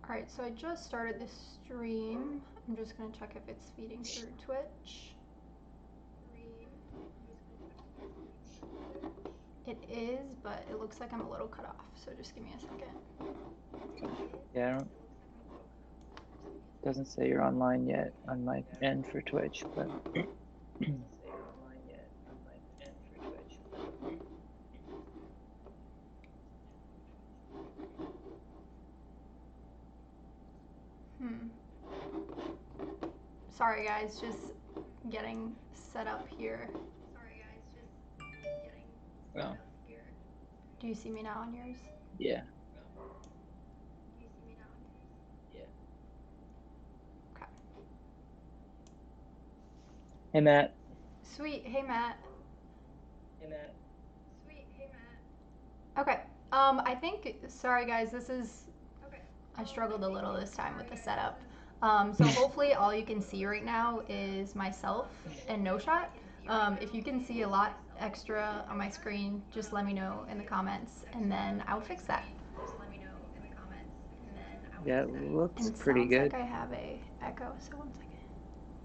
Alright, so I just started this stream. I'm just going to check if it's feeding through Twitch. It is, but it looks like I'm a little cut off, so just give me a second. Yeah, doesn't say you're online yet on my end for Twitch, but Sorry guys, just getting set up here. well, Do you see me now on yours? yeah. Okay. Hey Matt. Sweet. Hey Matt. Okay. I think, sorry guys, this is, I struggled a little this time with the setup. So hopefully all you can see right now is myself and n0shot. If you can see a lot extra on my screen, just let me know in the comments, and then I'll fix that. Yeah, it looks And pretty sounds good. like I have a echo, so 1 second.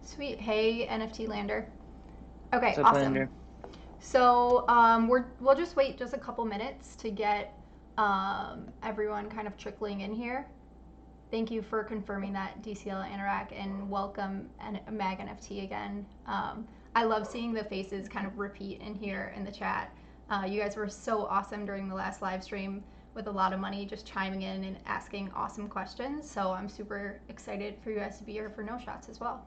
Sweet. Hey, NFT Lander. Okay, What's up, awesome. Lander? So we'll just wait just a couple minutes to get everyone kind of trickling in here. Thank you for confirming that, DCL Anorak, and welcome Mag NFT again. I love seeing the faces kind of repeat in here in the chat. You guys were so awesome during the last live stream with a lot of money just chiming in and asking awesome questions. So I'm super excited for you guys to be here for n0shots as well.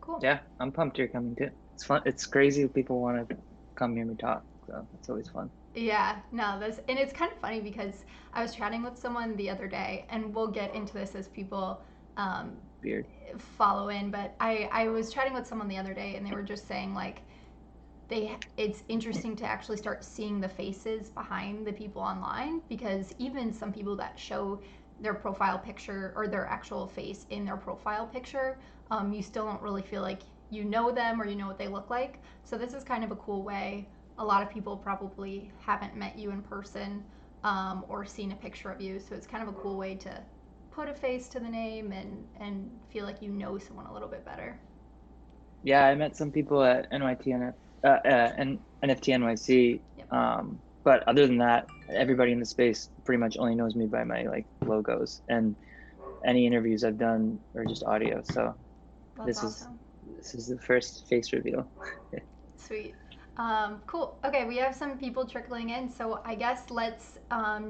Cool. Yeah, I'm pumped you're coming too. It's fun. It's crazy people want to come hear me talk, so it's always fun. Yeah, no, and it's kind of funny because I was chatting with someone the other day, and we'll get into this as people Weird. follow in, but I was chatting with someone the other day, and they were just saying, like, it's interesting to actually start seeing the faces behind the people online, because even some people that show their profile picture or their actual face in their profile picture, you still don't really feel like you know them or you know what they look like. So this is kind of a cool way. A lot of people probably haven't met you in person or seen a picture of you, so it's kind of a cool way to put a face to the name and feel like you know someone a little bit better. Yeah, I met some people at NFT NYC, Yep. but other than that, everybody in the space pretty much only knows me by my like logos, and any interviews I've done are just audio. So That's awesome. This is the first face reveal. Sweet. Cool. Okay, we have some people trickling in, so I guess let's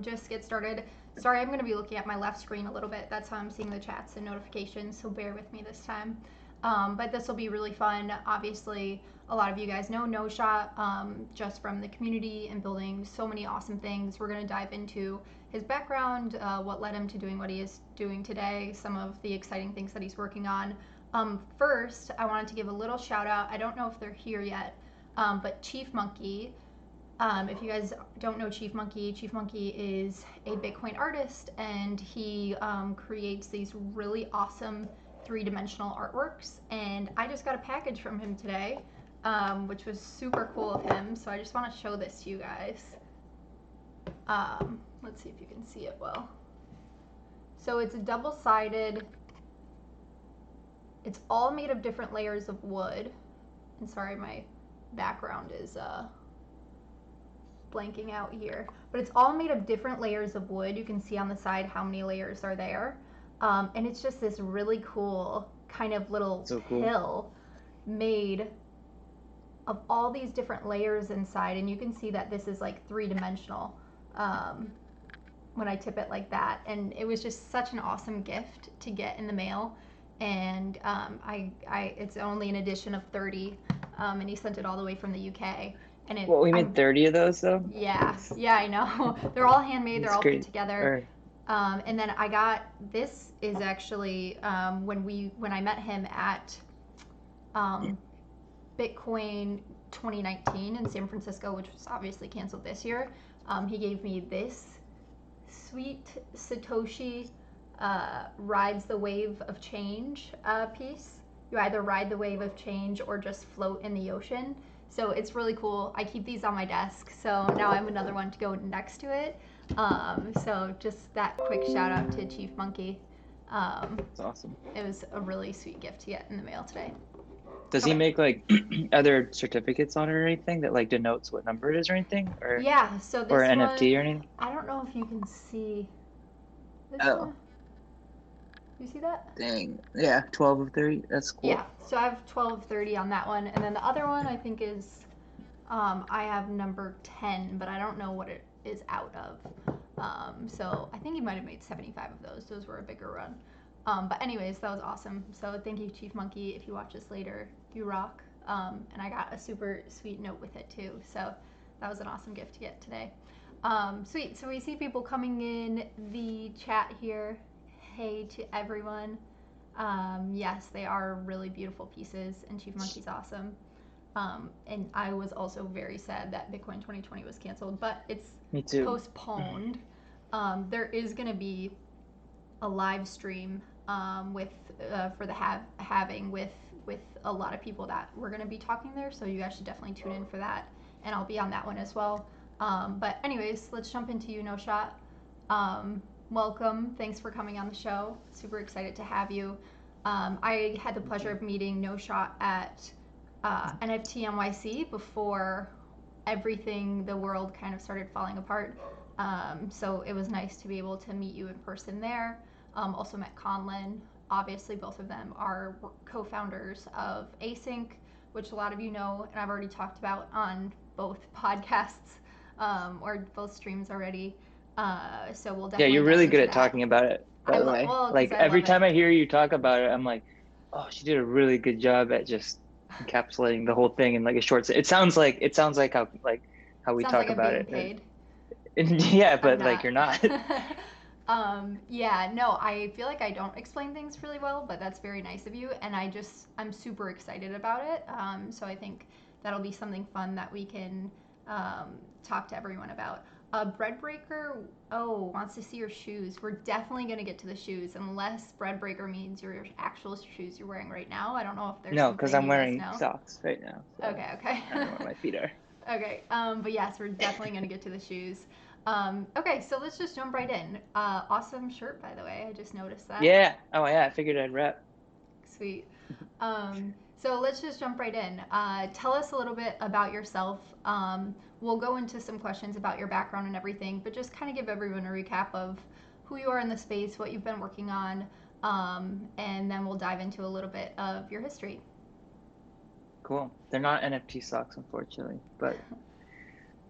just get started. Sorry, I'm going to be looking at my left screen a little bit. That's how I'm seeing the chats and notifications, so bear with me this time. But this will be really fun. Obviously, a lot of you guys know n0shot just from the community and building so many awesome things. We're going to dive into his background, what led him to doing what he is doing today, some of the exciting things that he's working on. First, I wanted to give a little shout out. I don't know if they're here yet, but Chief Monkey. If you guys don't know Chief Monkey is a Bitcoin artist, and he creates these really awesome three-dimensional artworks. And I just got a package from him today, which was super cool of him. So I just want to show this to you guys. Let's see if you can see it well. So it's a double-sided. It's all made of different layers of wood. And sorry, my background is blanking out here. But it's all made of different layers of wood. You can see on the side how many layers are there. And it's just this really cool kind of little pill made of all these different layers inside. And you can see that this is like three-dimensional when I tip it like that. And it was just such an awesome gift to get in the mail. And it's only an edition of 30, and he sent it all the way from the UK. And Well, we made 30 of those though. Yeah, I know. They're all handmade. They're all great. put together. And then I got, this is actually when I met him at Bitcoin 2019 in San Francisco, which was obviously canceled this year. He gave me this sweet Satoshi rides the wave of change piece. You either ride the wave of change or just float in the ocean. So it's really cool. I keep these on my desk, so now I have another one to go next to it. So just that quick shout out to Chief Monkey. That's awesome. It was a really sweet gift to get in the mail today. Does he Okay. make like other certificates on it or anything that like denotes what number it is or anything, Yeah, so or this NFT one, or anything? I don't know if you can see this Oh, one. You see that? dang. Yeah, 12 of 30. That's Yeah, cool. so I have 1230 on that one. And then the other one I think is, I have number 10, but I don't know what it is out of. So I think he might have made 75 of those. Those were a bigger run. But anyways, that was awesome. So thank you, Chief Monkey. If you watch this later, you rock. And I got a super sweet note with it too. So that was an awesome gift to get today. Sweet. So we see people coming in the chat here. Hey to everyone. Yes, they are really beautiful pieces, and Chief Monkey's awesome. And I was also very sad that Bitcoin 2020 was canceled, but it's Me too. postponed. There is going to be a live stream with for the having with a lot of people that we're going to be talking there. So you guys should definitely tune in for that, and I'll be on that one as well. But anyways, let's jump into n0shot. Welcome. Thanks for coming on the show. Super excited to have you. I had the pleasure of meeting n0shot at NFT NYC before everything, the world kind of started falling apart. So it was nice to be able to meet you in person there. Also met Conlin. Obviously, both of them are co-founders of Async, which a lot of you know, and I've already talked about on both podcasts or both streams already. So we'll Yeah, definitely you're dive really good into at that. talking about it, by the way. Well, because Like I every love time it. I hear you talk about it, I'm like, oh, she did a really good job at just encapsulating the whole thing in like a short. It sounds like how we Sounds like talk I'm about being it. paid. Yeah, I'm but like not. you're not. Yeah, no, I feel like I don't explain things really well, but that's very nice of you. And I'm super excited about it. So I think that'll be something fun that we can talk to everyone about. Bread Breaker, oh, wants to see your shoes. We're definitely going to get to the shoes, unless Bread Breaker means your actual shoes you're wearing right now. I don't know if there's No, because something I'm he does wearing now. socks right now, so Okay, okay. I don't know where my feet are. Okay, but yes, we're definitely going to get to the shoes. Okay, so let's just jump right in. Awesome shirt, by the way. I just noticed that. Yeah. Oh yeah, I figured I'd rep. Sweet. So let's just jump right in. Tell us a little bit about yourself. We'll go into some questions about your background and everything, but just kind of give everyone a recap of who you are in the space, what you've been working on, and then we'll dive into a little bit of your history. Cool. They're not NFT socks, unfortunately, but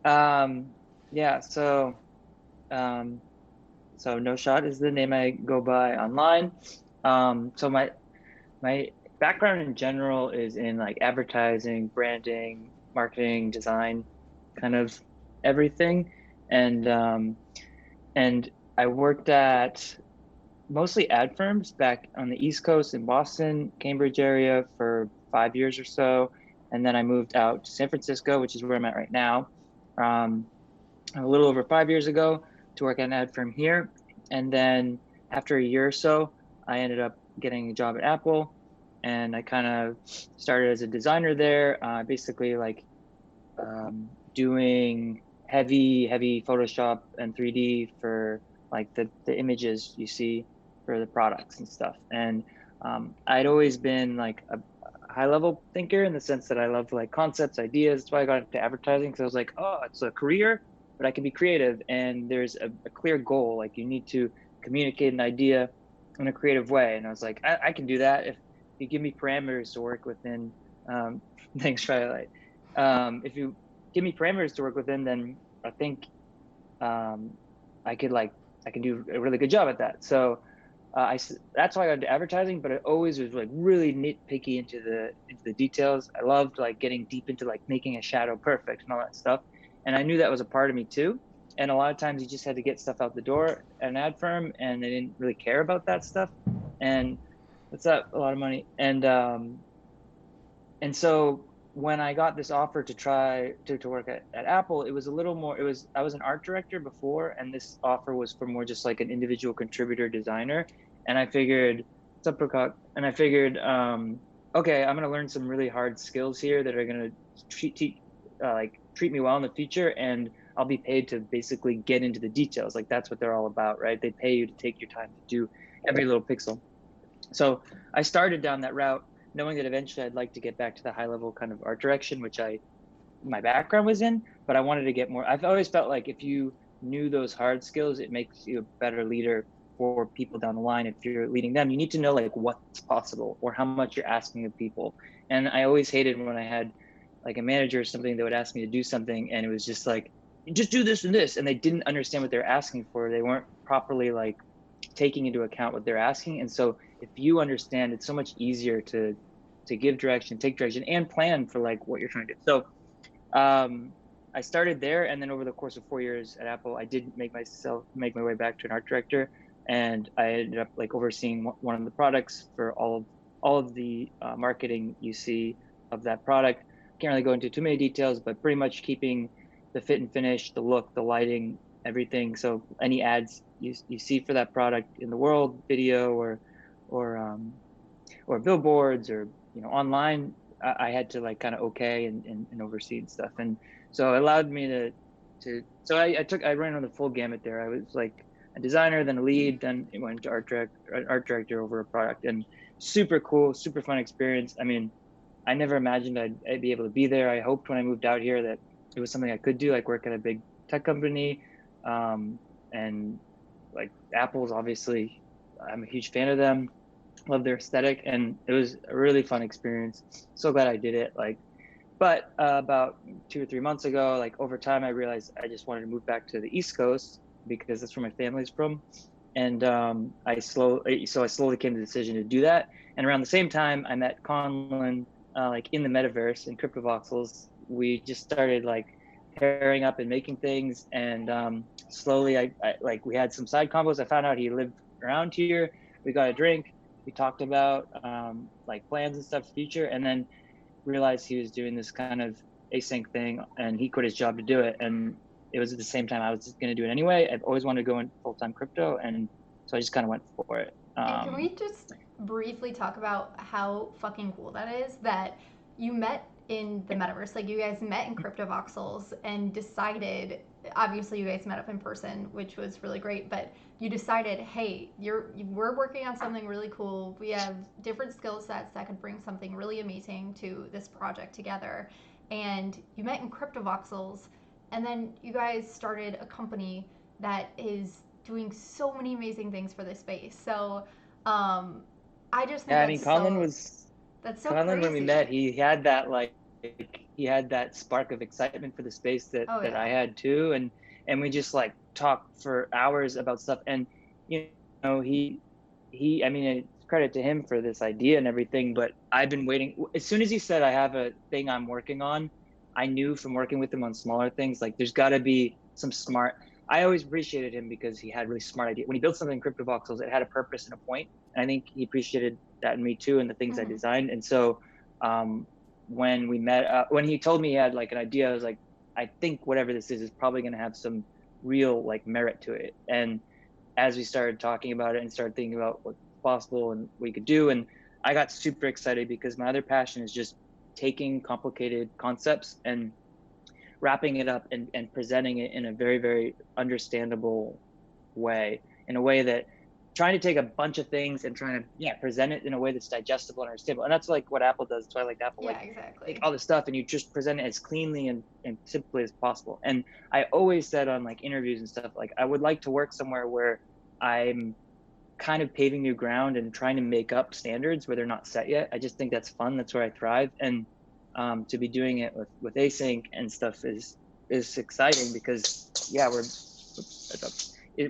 um, yeah. Um, so n0shot is the name I go by online. So my background in general is in like advertising, branding, marketing, design, kind of everything. And I worked at mostly ad firms back on the East Coast in Boston, Cambridge area for 5 years or so. And then I moved out to San Francisco, which is where I'm at right now, um, a little over 5 years ago to work at an ad firm here. And then after a year or so, I ended up getting a job at Apple, and I kind of started as a designer there, basically like doing heavy Photoshop and 3D for like the images you see for the products and stuff. And I'd always been like a high level thinker in the sense that I love like concepts, ideas. That's why I got into advertising, because I was like, oh, it's a career, but I can be creative, and there's a clear goal. Like you need to communicate an idea in a creative way. And I was like, I can do that if you give me parameters to work within. Thanks, Twilight. If you give me parameters to work within, then I think um, I could like I can do a really good job at that. So that's why I got into advertising, but I always was like really nitpicky into the details. I loved like getting deep into like making a shadow perfect and all that stuff, and I knew that was a part of me too. And a lot of times you just had to get stuff out the door at an ad firm, and they didn't really care about that stuff. And that's a lot of money. And so when I got this offer to try to work at Apple, it was a little more, I was an art director before, and this offer was for more just like an individual contributor designer. And I figured, what's up, Prakash? And I figured, okay, I'm going to learn some really hard skills here that are going to treat me well in the future. And I'll be paid to basically get into the details. Like that's what they're all about, right? They pay you to take your time to do every little pixel. So I started down that route knowing that eventually I'd like to get back to the high level kind of art direction, which my background was in, but I wanted to get more. I've always felt like if you knew those hard skills, it makes you a better leader for people down the line. If you're leading them, you need to know like what's possible or how much you're asking of people. And I always hated when I had like a manager or something that would ask me to do something and it was just like, just do this and this. And they didn't understand what they're asking for. They weren't properly like taking into account what they're asking. And so if you understand, it's so much easier to give direction, take direction, and plan for like what you're trying to do. So I started there, and then over the course of 4 years at Apple, I did make my way back to an art director, and I ended up like overseeing one of the products for all of the marketing you see of that product. Can't really go into too many details, but pretty much keeping the fit and finish, the look, the lighting, everything. So any ads you see for that product in the world, video or or billboards or online, I had to like kind of okay and oversee and stuff. And so it allowed me so I ran on the full gamut there. I was like a designer, then a lead, then it went to art director over a product, and super cool, super fun experience. I mean, I never imagined I'd be able to be there. I hoped when I moved out here that it was something I could do, like work at a big tech company. And like Apple's obviously, I'm a huge fan of them, love their aesthetic, and it was a really fun experience. So glad I did it. Like, but about 2 or 3 months ago, like over time, I realized I just wanted to move back to the East Coast because that's where my family's from. And I slowly came to the decision to do that. And around the same time, I met Conlon, like in the metaverse in CryptoVoxels. We just started like pairing up and making things, and slowly, I like we had some side combos. I found out he lived around here. We got a drink. We talked about like plans and stuff, future, and then realized he was doing this kind of async thing, and he quit his job to do it. And it was at the same time I was just going to do it anyway. I've always wanted to go in full-time crypto, and so I just kind of went for it. And can we just briefly talk about how fucking cool that is that you met in the metaverse? Like you guys met in CryptoVoxels and decided. Obviously, you guys met up in person, which was really great. But you decided, hey, we're working on something really cool. We have different skill sets that could bring something really amazing to this project together. And you met in CryptoVoxels, and then you guys started a company that is doing so many amazing things for this space. So I just think Yeah, I mean, that's so Conlon, when we met, crazy. he had that spark of excitement for the space Oh that yeah. I had too, and we just like talked for hours about stuff. And you I mean, it's credit to him for this idea and everything, but I've been waiting. As soon as he said I have a thing I'm working on, I knew from working with him on smaller things, like there's got to be some smart. I always appreciated him because he had really smart idea. When he built something in CryptoVoxels, it had a purpose and a point. And I think he appreciated that in me too, and the things I Mm-hmm. designed. And so when we met, when he told me he had like an idea, I was like, I think whatever this is probably going to have some real like merit to it. And as we started talking about it and started thinking about what's possible and what you could do, and I got super excited because my other passion is just taking complicated concepts and wrapping it up and presenting it in a very, very understandable way, in a way that trying to take a bunch of things and trying to present it in a way that's digestible and understandable. And that's like what Apple does. That's why I like Apple. Yeah, Like take exactly. all this stuff and you just present it as cleanly and simply as possible. And I always said on like interviews and stuff, like I would like to work somewhere where I'm kind of paving new ground and trying to make up standards where they're not set yet. I just think that's fun. That's where I thrive. And to be doing it with async and stuff is exciting because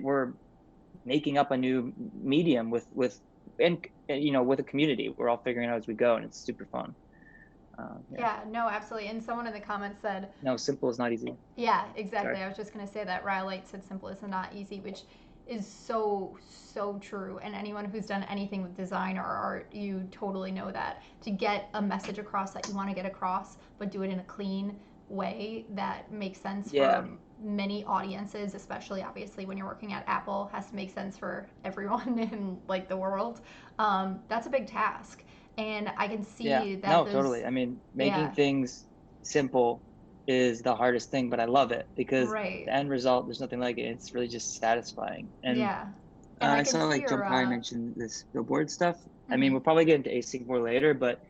we're making up a new medium and with a community. We're all figuring out as we go, and it's super fun. Yeah. Yeah, no, absolutely. And someone in the comments said, No, simple is not easy. yeah, Sorry. exactly. I was just gonna say that Rylite said simple is not easy, which is so true. And anyone who's done anything with design or art, you totally know that to get a message across that you want to get across, but do it in a clean way that makes sense Yeah. for many audiences, especially obviously when you're working at Apple, has to make sense for everyone in like the world. That's a big task, and I can Yeah. see that No, those, totally. I mean, making yeah, things simple is the hardest thing, but I love it because Right. the end result, there's nothing like it. It's really just satisfying. And Yeah. And I I could saw see like your Jump High mentioned this billboard stuff. I mean, mhm. we'll probably get into async more later, but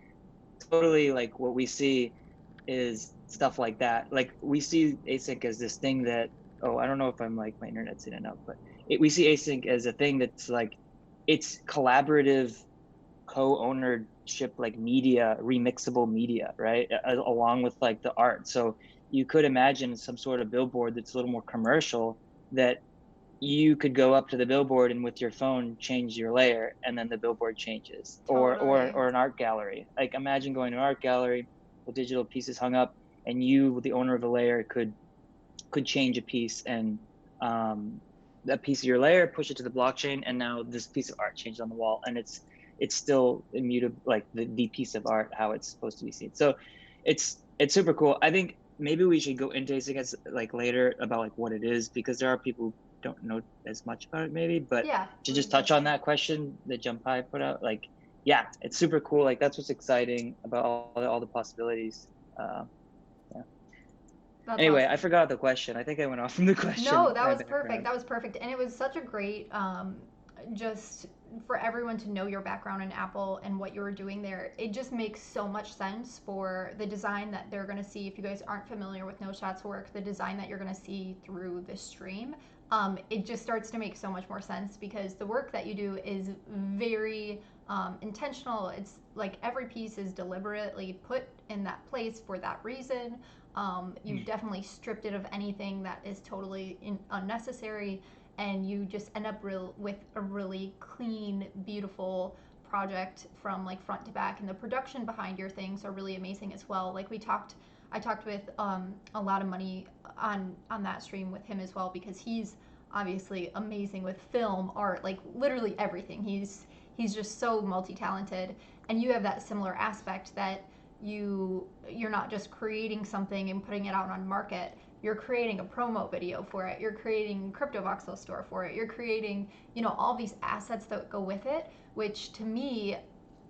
totally like what we see is stuff like that. Like we see async as this thing that, oh, I don't know if I'm like my internet's in and out, but we see async as a thing that's like it's collaborative co-ownership, like media, remixable media, right? Along with like the art. So you could imagine some sort of billboard that's a little more commercial, that you could go up to the billboard and with your phone change your layer and then the billboard changes, Totally. or an art gallery. Like imagine going to an art gallery with digital pieces hung up, and you, the owner of the layer, could change a piece, and that piece of your layer, push it to the blockchain, and now this piece of art changed on the wall, and it's still immutable, like the piece of art how it's supposed to be seen. So it's super cool. I think maybe we should go into it like later about like what it is, because there are people who don't know as much about it maybe. But Yeah, to we just touch on definitely. that question that Jump High put out, like yeah, it's super cool. Like that's what's exciting about all the possibilities. Yeah. That's Anyway, I awesome. forgot the question. I think I went off from the No, question. that My was perfect. background. That was perfect. And it was such a great just for everyone to know your background in Apple and what you were doing there. It just makes so much sense for the design that they're going to see. If you guys aren't familiar with n0shot's work, the design that you're going to see through this stream, it just starts to make so much more sense because the work that you do is very intentional. It's like every piece is deliberately put in that place for that reason. You've definitely stripped it of anything that is totally unnecessary, and you just end up with a really clean, beautiful project from like front to back. And the production behind your things are really amazing as well. Like I talked with a lot of money on that stream with him as well because he's obviously amazing with film, art, like literally everything. He's just so multi-talented, and you have that similar aspect that you're not just creating something and putting it out on market. You're creating a promo video for it. You're creating a crypto voxel store for it. You're creating, all these assets that go with it, which to me,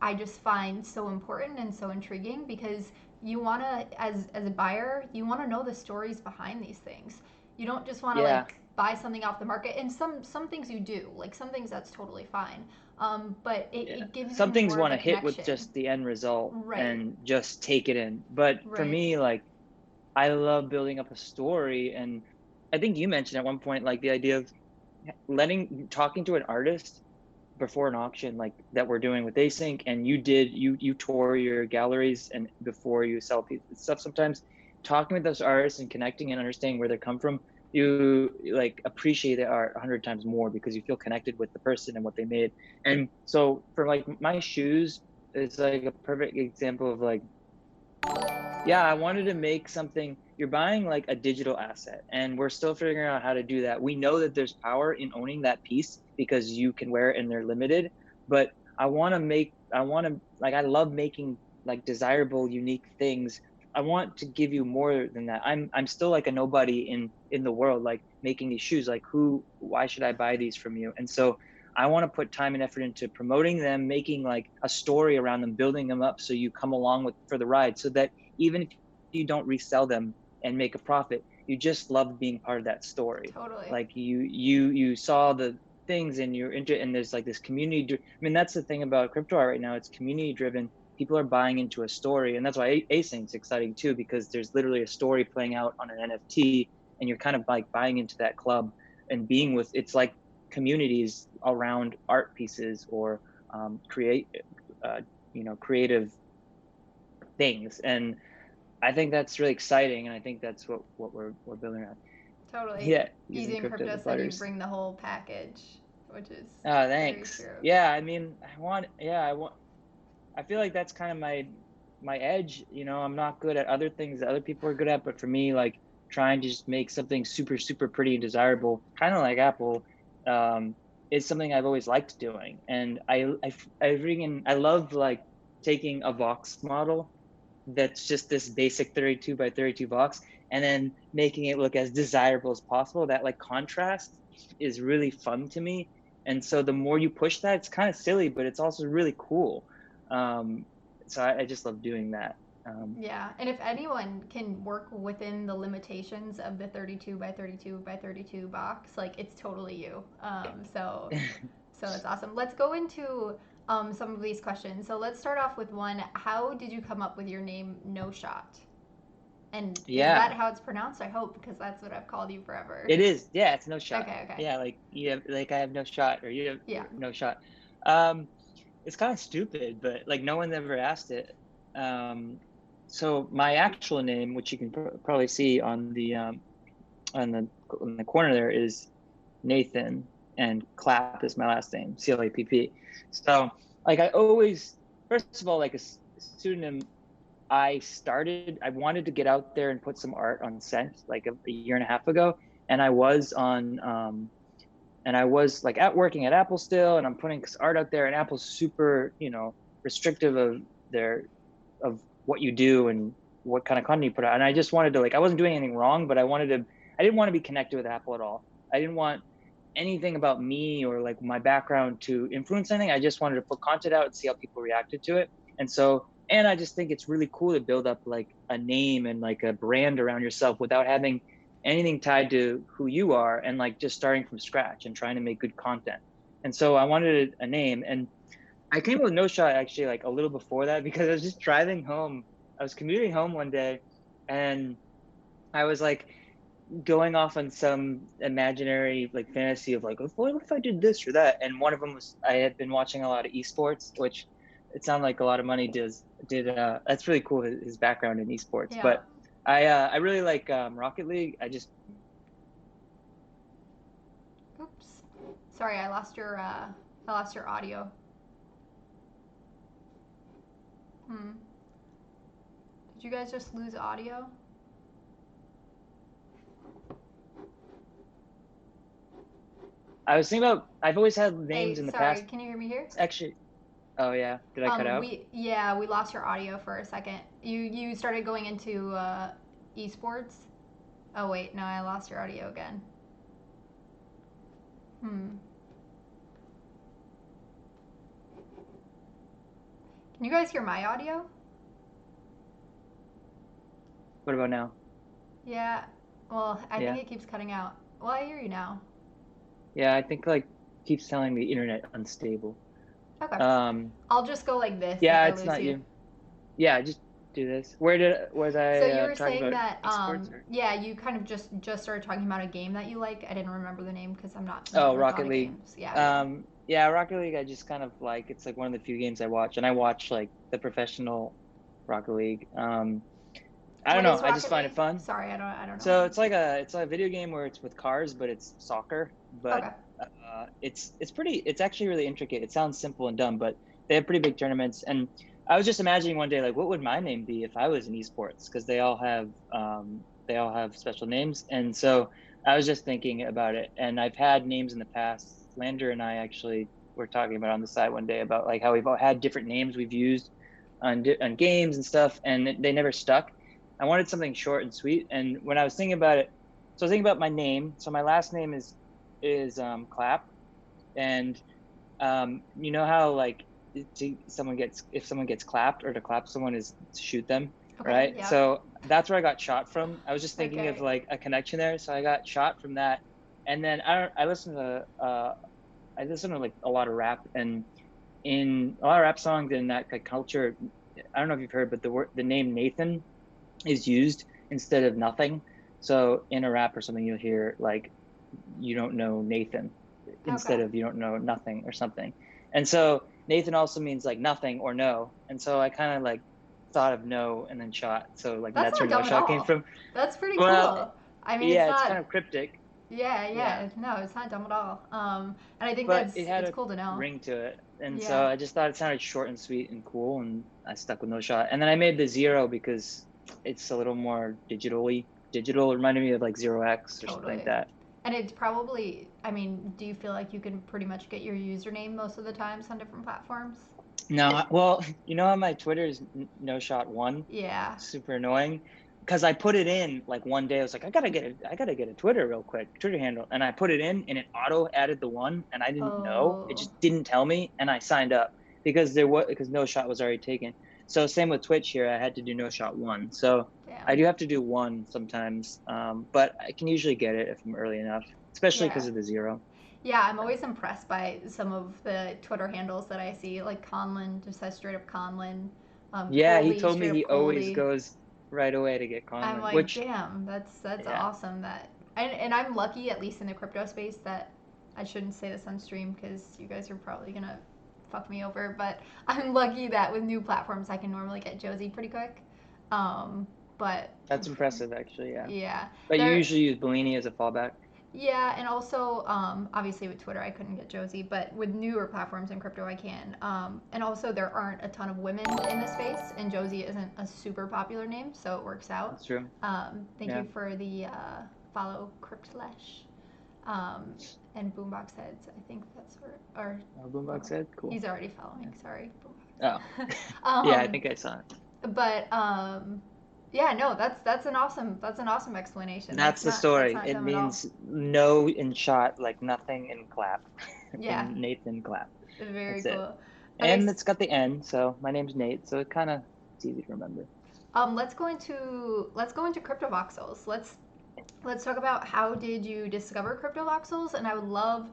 I just find so important and so intriguing because you want to, as a buyer, you want to know the stories behind these things. You don't just want to Yeah, like buy something off the market, and some things you do, like some things that's totally fine. But yeah. it gives you Some things more of want a to hit with connection. just the end result Right. and just take it in. But for Right. me, like I love building up a story, and I think you mentioned at one point like the idea of talking to an artist before an auction, like that we're doing with async, and you tour your galleries and before you sell pieces stuff. Sometimes talking with those artists and connecting and understanding where they come from, you like appreciate the art 100 times more because you feel connected with the person and what they made. And so for like my shoes, it's like a perfect example of like, yeah, I wanted to make something. You're buying like a digital asset, and we're still figuring out how to do that. We know that there's power in owning that piece because you can wear it and they're limited. But I love making like desirable, unique things. I want to give you more than that. I'm still like a nobody in the world, like making these shoes. Like why should I buy these from you? And so I want to put time and effort into promoting them, making like a story around them, building them up so you come along with for the ride, so that even if you don't resell them and make a profit, you just love being part of that story. Totally. Like you saw the things and you're into, and there's like this community. I mean, that's the thing about crypto art right now. It's community driven. People are buying into a story, and that's why async's exciting too, because there's literally a story playing out on an NFT, and you're kind of like buying into that club and being with. It's like communities around art pieces or uh, creative things. And I think that's really exciting, and I think that's what we're building on. Totally. Yeah, using Easy and crypto Crypto as said you butters. bring the whole package, which is Oh, very thanks. true. Yeah, I mean, I feel like that's kind of my edge. I'm not good at other things that other people are good at, but for me, like trying to just make something super super pretty and desirable, kind of like Apple, um, is something I've always liked doing. And I love like taking a Vox model that's just this basic 32 by 32 box, and then making it look as desirable as possible. That like contrast is really fun to me. And so the more you push that, it's kind of silly, but it's also really cool. um so I just love doing that. Yeah, and if anyone can work within the limitations of the 32 by 32 by 32 box, like it's totally you. So it's awesome. Let's go into some of these questions. So let's start off with one. How did you come up with your name, n0shot? And is that Yeah, how it's pronounced? I hope, because that's what I've called you forever. it is. Yeah, it's no shot. Okay, okay. Yeah, like you have, like I have no shot, or you have Yeah. no shot. Um, it's kind of stupid, but like no one ever asked it. Um, so my actual name, which you can probably see on the in the corner there, is Nathan, and Clapp is my last name, Clapp. So like I always, first of all, like a pseudonym. I wanted to get out there and put some art on scent like a year and a half ago, and I was like at working at Apple still, and I'm putting art out there, and Apple's super, restrictive of their of what you do and what kind of content you put out. And I just wanted to, like, I wasn't doing anything wrong, but I didn't want to be connected with Apple at all. I didn't want anything about me or like my background to influence anything. I just wanted to put content out and see how people reacted to it. And I just think it's really cool to build up like a name and like a brand around yourself without having anything tied to who you are, and like just starting from scratch and trying to make good content. And so I wanted a name, and I came up with n0shot actually like a little before that, because I was just driving home. I was commuting home one day, and I was like going off on some imaginary like fantasy of like, what if I did this or that? And one of them was, I had been watching a lot of esports, which it sounded like a lot of money did that's really cool, his background in esports. Yeah. But I really like Rocket League. Oops. Sorry, I lost your audio. Hmm. Did you guys just lose audio? I was thinking about, I've always had names Hey, in the sorry, past. can you hear me here? Actually, oh yeah, did I cut out? We lost your audio for a second. You started going into esports. Oh wait, no, I lost your audio again. Hmm. Can you guys hear my audio? What about now? Yeah. Well, I think Yeah. it keeps cutting out. Well, I hear you now. Yeah, I think like keeps telling me internet unstable. Okay. Um, I'll just go like this if yeah, I it's lose not you. you. Yeah, just do this. Was So I you were talking saying about that, esports or? yeah, you kind of just started talking about a game that you like. I didn't remember the name because I'm not Oh, familiar with a lot Rocket of League. games. Yeah, yeah. Yeah, Rocket League. I just kind of like, it's like one of the few games I watch, and I watch like the professional Rocket League. I don't What know. is I just Rocket find it League? fun. Sorry, I don't know So anything. it's a video game where it's with cars, but it's soccer. But Okay. it's actually really intricate. It sounds simple and dumb, but they have pretty big tournaments. And I was just imagining one day, like, what would my name be if I was in esports? Because they all have special names. And so I was just thinking about it. And I've had names in the past. Lander and I actually were talking about on the side one day about like how we've all had different names we've used on games and stuff, and they never stuck. I wanted something short and sweet. And when I was thinking about it, so I was thinking about my name. So my last name is Clapp, and you know how like someone gets, if someone gets clapped, or to clap someone is to shoot them, Okay. right? Yep. So that's where I got shot from. I was just thinking of Okay. like a connection there, so I got shot from that. And then I listen to like a lot of rap, and in a lot of rap songs in that like culture, I don't know if you've heard, but the name Nathan is used instead of nothing. So in a rap or something, you'll hear like, you don't know Nathan, Okay. instead of you don't know nothing or something. And so Nathan also means like nothing or no. And so I kind of like thought of no and then shot. So like That's that's not where no dumb at shot came all. from. That's pretty Well, cool. I mean, it's yeah, it's not. kind of cryptic. Yeah, Yeah. yeah. No, it's not dumb at all. And I think But it had it's a cool to know. ring to it. And so Yeah. I just thought it sounded short and sweet and cool, and I stuck with no shot. And then I made the zero because it's a little more digital. It reminded me of like Zero X or something like Totally. that. And it's probably, I mean, do you feel like you can pretty much get your username most of the times on different platforms? No, well, you know how my Twitter is no shot one, Yeah. super annoying, because I put it in like one day. I was like, I gotta get a Twitter real quick, Twitter handle, and I put it in, and it auto added the one, and I didn't know. It Oh. just didn't tell me, and I signed up because no shot was already taken. So same with Twitch here. I had to do n0shot 1. So I Damn. do have to do 1 sometimes, but I can usually get it if I'm early enough, especially Yeah. because of the 0. Yeah, I'm always impressed by some of the Twitter handles that I see. Like Conlon just says straight up Conlon. Yeah, he Coley, told me straight up he always Coley. goes right away to get I'm Conlon, like, which, damn, that's yeah, awesome. And I'm lucky, at least in the crypto space, that I shouldn't say this on stream because you guys are probably gonna fuck me over. But I'm lucky that with new platforms, I can normally get Josie pretty quick. Um, but that's impressive, actually, yeah. yeah, But you there. usually use Bellini as a fallback. Yeah, and also, obviously with Twitter, I couldn't get Josie, but with newer platforms in crypto, I can. And also, there aren't a ton of women in the space, and Josie isn't a super popular name, so it works out. That's true. Thank Yeah. you for the follow, Cryptlash, um, and Boombox Heads. I think that's or Oh, oh, Boombox said, cool. he's already following. Yeah. Sorry, Oh, Boombox. yeah, I think I saw it. But yeah, no, that's an awesome explanation. That's the That's story. not It dumb at all. means no in shot, like nothing in clap, Yeah, in Nathan clap. very That's it. cool. Okay, And it's got the N, so my name's Nate, so it's easy to remember. let's go into crypto voxels. Let's talk about how did you discover crypto voxels, and I would love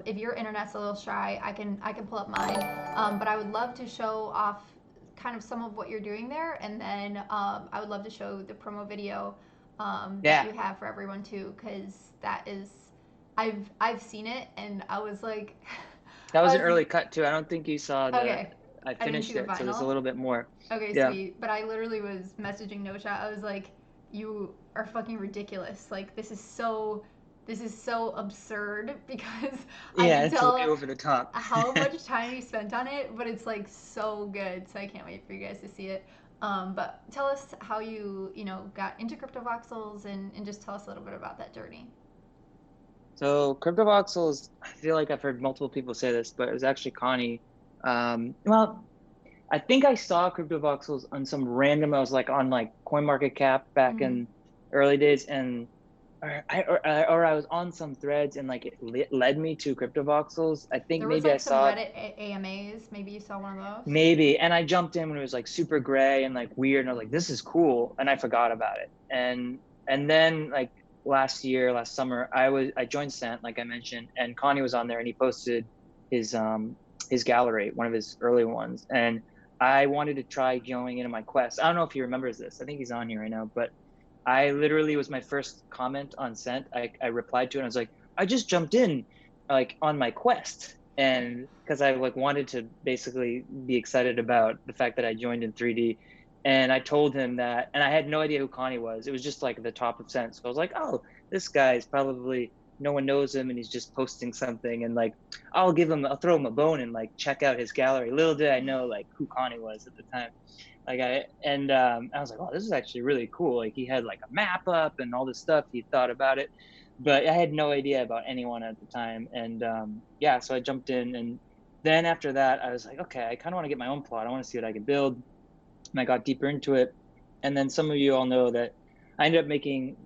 if your internet's a little shy, I can pull up mine. But I would love to show off kind of some of what you're doing there, and then I would love to show the promo video that Yeah, you have for everyone too, because that is I've seen it, and I was like, that was I an was early cut too. I don't think you saw okay. I I didn't see finished the it, so there's a final. little bit more. Okay, Yeah. sweet. But I literally was messaging n0shot. I was like, "You are fucking ridiculous. Like this is so absurd because I Yeah, can it's way tell over the top. how much time you spent on it, but it's like so good. So I can't wait for you guys to see it. But tell us how you know got into crypto voxels and just tell us a little bit about that journey. So CryptoVoxels, I feel like I've heard multiple people say this, but it was actually Connie. Well, I think I saw CryptoVoxels on some random. I was like on like CoinMarketCap back Mm-hmm. in early days, and or I was on some threads, and like it led me to CryptoVoxels. I think There was maybe I like some saw it, Reddit AMAs. Maybe you saw one of those. maybe, and I jumped in when it was like super gray and like weird, and I was like, this is cool, and I forgot about it. And then like last summer, I joined Sant, like I mentioned, and Connie was on there, and he posted his his gallery, one of his early ones, and I wanted to try going into my quest. I don't know if he remembers this. I think he's on here right now, but I literally was my first comment on Sent. I replied to it, and I was like, I just jumped in like on my quest, and because I like wanted to basically be excited about the fact that I joined in 3D. And I told him that, and I had no idea who Connie was. It was just like the top of Sent. So I was like, oh, this guy's probably, no one knows him, and he's just posting something, and like I'll throw him a bone and like check out his gallery. Little did I know like who Connie was at the time. Like I was like, oh, this is actually really cool. Like he had like a map up and all this stuff. He thought about it, but I had no idea about anyone at the time. And yeah, so I jumped in, and then after that, I was like, okay, I kind of want to get my own plot. I want to see what I can build. And I got deeper into it. And then some of you all know that I ended up making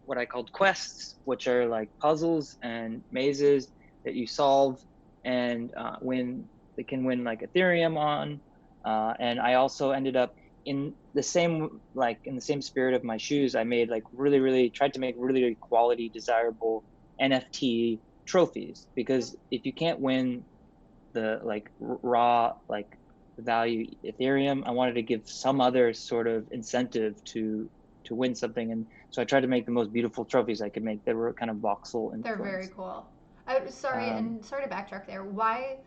what I called quests, which are like puzzles and mazes that you solve and win. They can win like Ethereum on. And I also ended up in the same spirit of my shoes. I made like really tried to make really quality, desirable NFT trophies, because if you can't win the like raw like value Ethereum, I wanted to give some other sort of incentive to win something. And so I tried to make the most beautiful trophies I could make that were kind of voxel They're very influenced. cool. Sorry, Um, and sorry to backtrack there. Why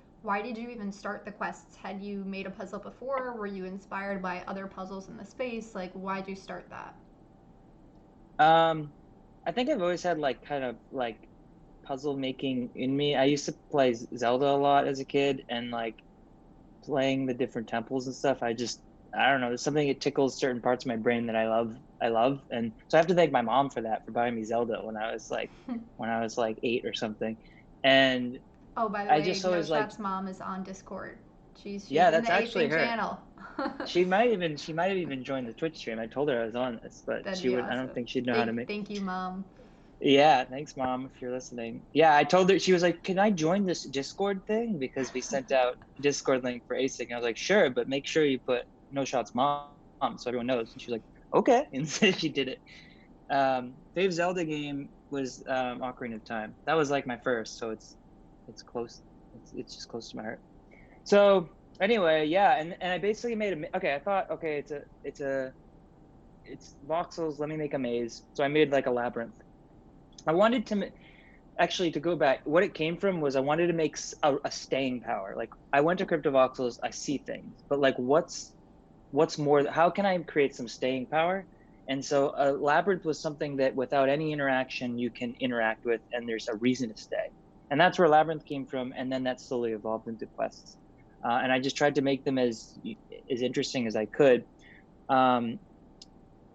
did you even start the quests? Had you made a puzzle before? Were you inspired by other puzzles in the space? Like, why'd you start that? um, I think I've always had like kind of like puzzle making in me. I used to play Zelda a lot as a kid, and like playing the different temples and stuff, I don't know, there's something, it tickles certain parts of my brain that I love. And so I have to thank my mom for that, for buying me Zelda when I was like 8 or something. And Oh, by the I way, just No always like, Shot's mom is on Discord. She's yeah, in that's the actually async her. channel. She might have even joined the Twitch stream. I told her I was on this, but That'd be I don't awesome. think she'd know how to make. Thank you, mom. Yeah, thanks mom, if you're listening. Yeah, I told her, she was like, can I join this Discord thing, because we sent out Discord link for async. I was like, sure, but make sure you put n0shot's mom, so everyone knows. And she was like, okay, and so she did it. Fave Zelda game was Ocarina of Time. That was like my first, so it's close. It's just close to my heart. So anyway, yeah, and I basically made a okay. I thought, okay, it's voxels. Let me make a maze. So I made like a labyrinth. I wanted to actually, to go back, what it came from was I wanted to make a staying power. Like I went to CryptoVoxels, I see things, but like what's more? How can I create some staying power? And so a labyrinth was something that without any interaction you can interact with, and there's a reason to stay. And that's where labyrinth came from, and then that slowly evolved into quests. And I just tried to make them as interesting as I could.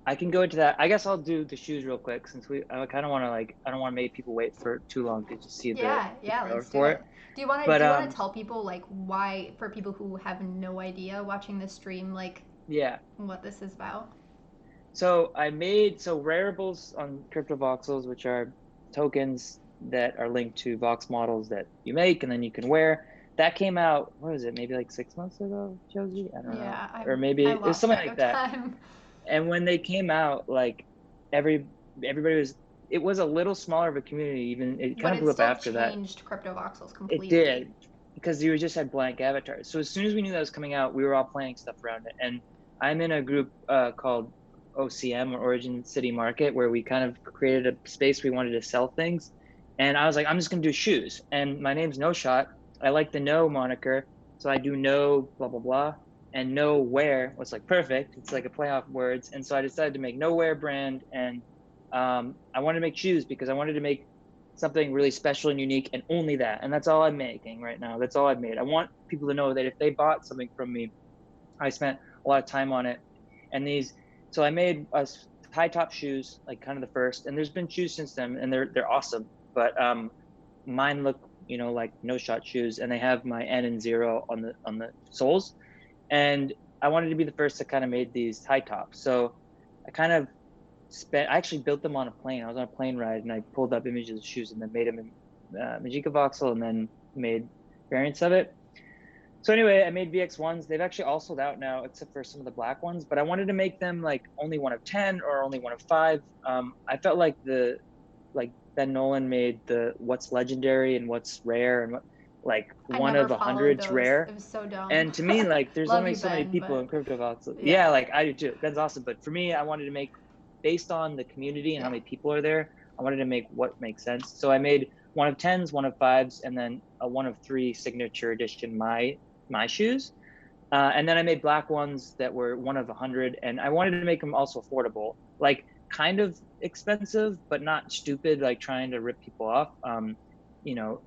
I can go into that. I guess I'll do the shoes real quick since I kind of want to like I don't want to make people wait for too long to just see the Yeah, trailer let's do for it. it. Do But you want to tell people like why, for people who have no idea watching this stream, like yeah. what this is about? So I made rareables on CryptoVoxels, which are tokens that are linked to Vox models that you make and then you can wear. That came out, what was it, maybe like 6 months ago, Josie? I don't know. Yeah, Or maybe I it was lost something track like of that. time. And when they came out, like everybody was, it was a little smaller of a community, even it But kind of it blew up still after that. changed CryptoVoxels It completely. did, because you just had blank avatars. So as soon as we knew that was coming out, we were all planning stuff around it. And I'm in a group called OCM, or Origin City Market, where we kind of created a space we wanted to sell things. And I was like, I'm just gonna do shoes. And my name's n0shot. I like the no moniker, so I do no blah blah blah. And nowhere was like perfect. It's like a play off words. And so I decided to make nowhere brand, and I wanted to make shoes because I wanted to make something really special and unique, and only that. And that's all I'm making right now. That's all I've made. I want people to know that if they bought something from me, I spent a lot of time on it. And so I made us high top shoes, like kind of the first, and there's been shoes since then, and they're awesome. But mine look, like n0shot shoes, and they have my N and 0 on the soles. And I wanted to be the first to kind of made these high tops. So I kind of I actually built them on a plane. I was on a plane ride, and I pulled up images of shoes and then made them in Magica Voxel, and then made variants of it. So anyway, I made VX1s. They've actually all sold out now, except for some of the black ones. But I wanted to make them like only one of 10 or only one of 5. I felt like like Ben Nolan made the what's legendary and what's rare, and what like I one never of a followed hundred's those. rare. It was so dumb. And to me, like, there's Love only you, so many Ben, people but in CryptoVoxel. yeah. Yeah, like I do too. That's awesome. But for me, I wanted to make, based on the community and how Yeah. many people are there, I wanted to make what makes sense. So I made one of 10s, one of 5s, and then a one of 3 signature edition my shoes. And then I made black ones that were one of 100, and I wanted to make them also affordable, like kind of expensive, but not stupid, like trying to rip people off. You know,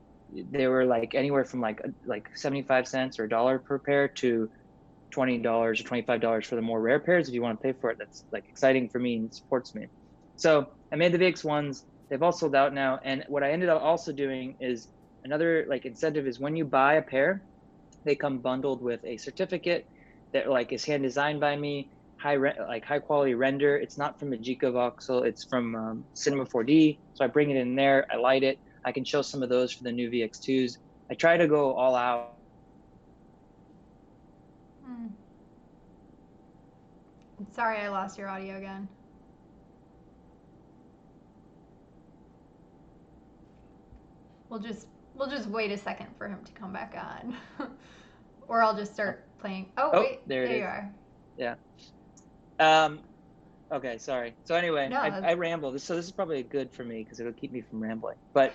they were like anywhere from like 75 cents or a dollar per pair to $20 or $25 for the more rare pairs. If you want to pay for it, that's like exciting for me and supports me. So I made the VX ones. They've all sold out now. And what I ended up also doing is another like incentive is when you buy a pair, they come bundled with a certificate that like is hand designed by me, high quality render. It's not from Magica Voxel, it's from Cinema 4D. So I bring it in there, I light it. I can show some of those for the new VX2s. I try to go all out. Hmm. Sorry, I lost your audio again. We'll just we'll just wait a second for him to come back on. Or I'll just start playing. Oh, Oh, wait, there it there you is. are. Yeah. Okay, sorry. So anyway, No, I ramble. So this is probably good for me because it'll keep me from rambling. But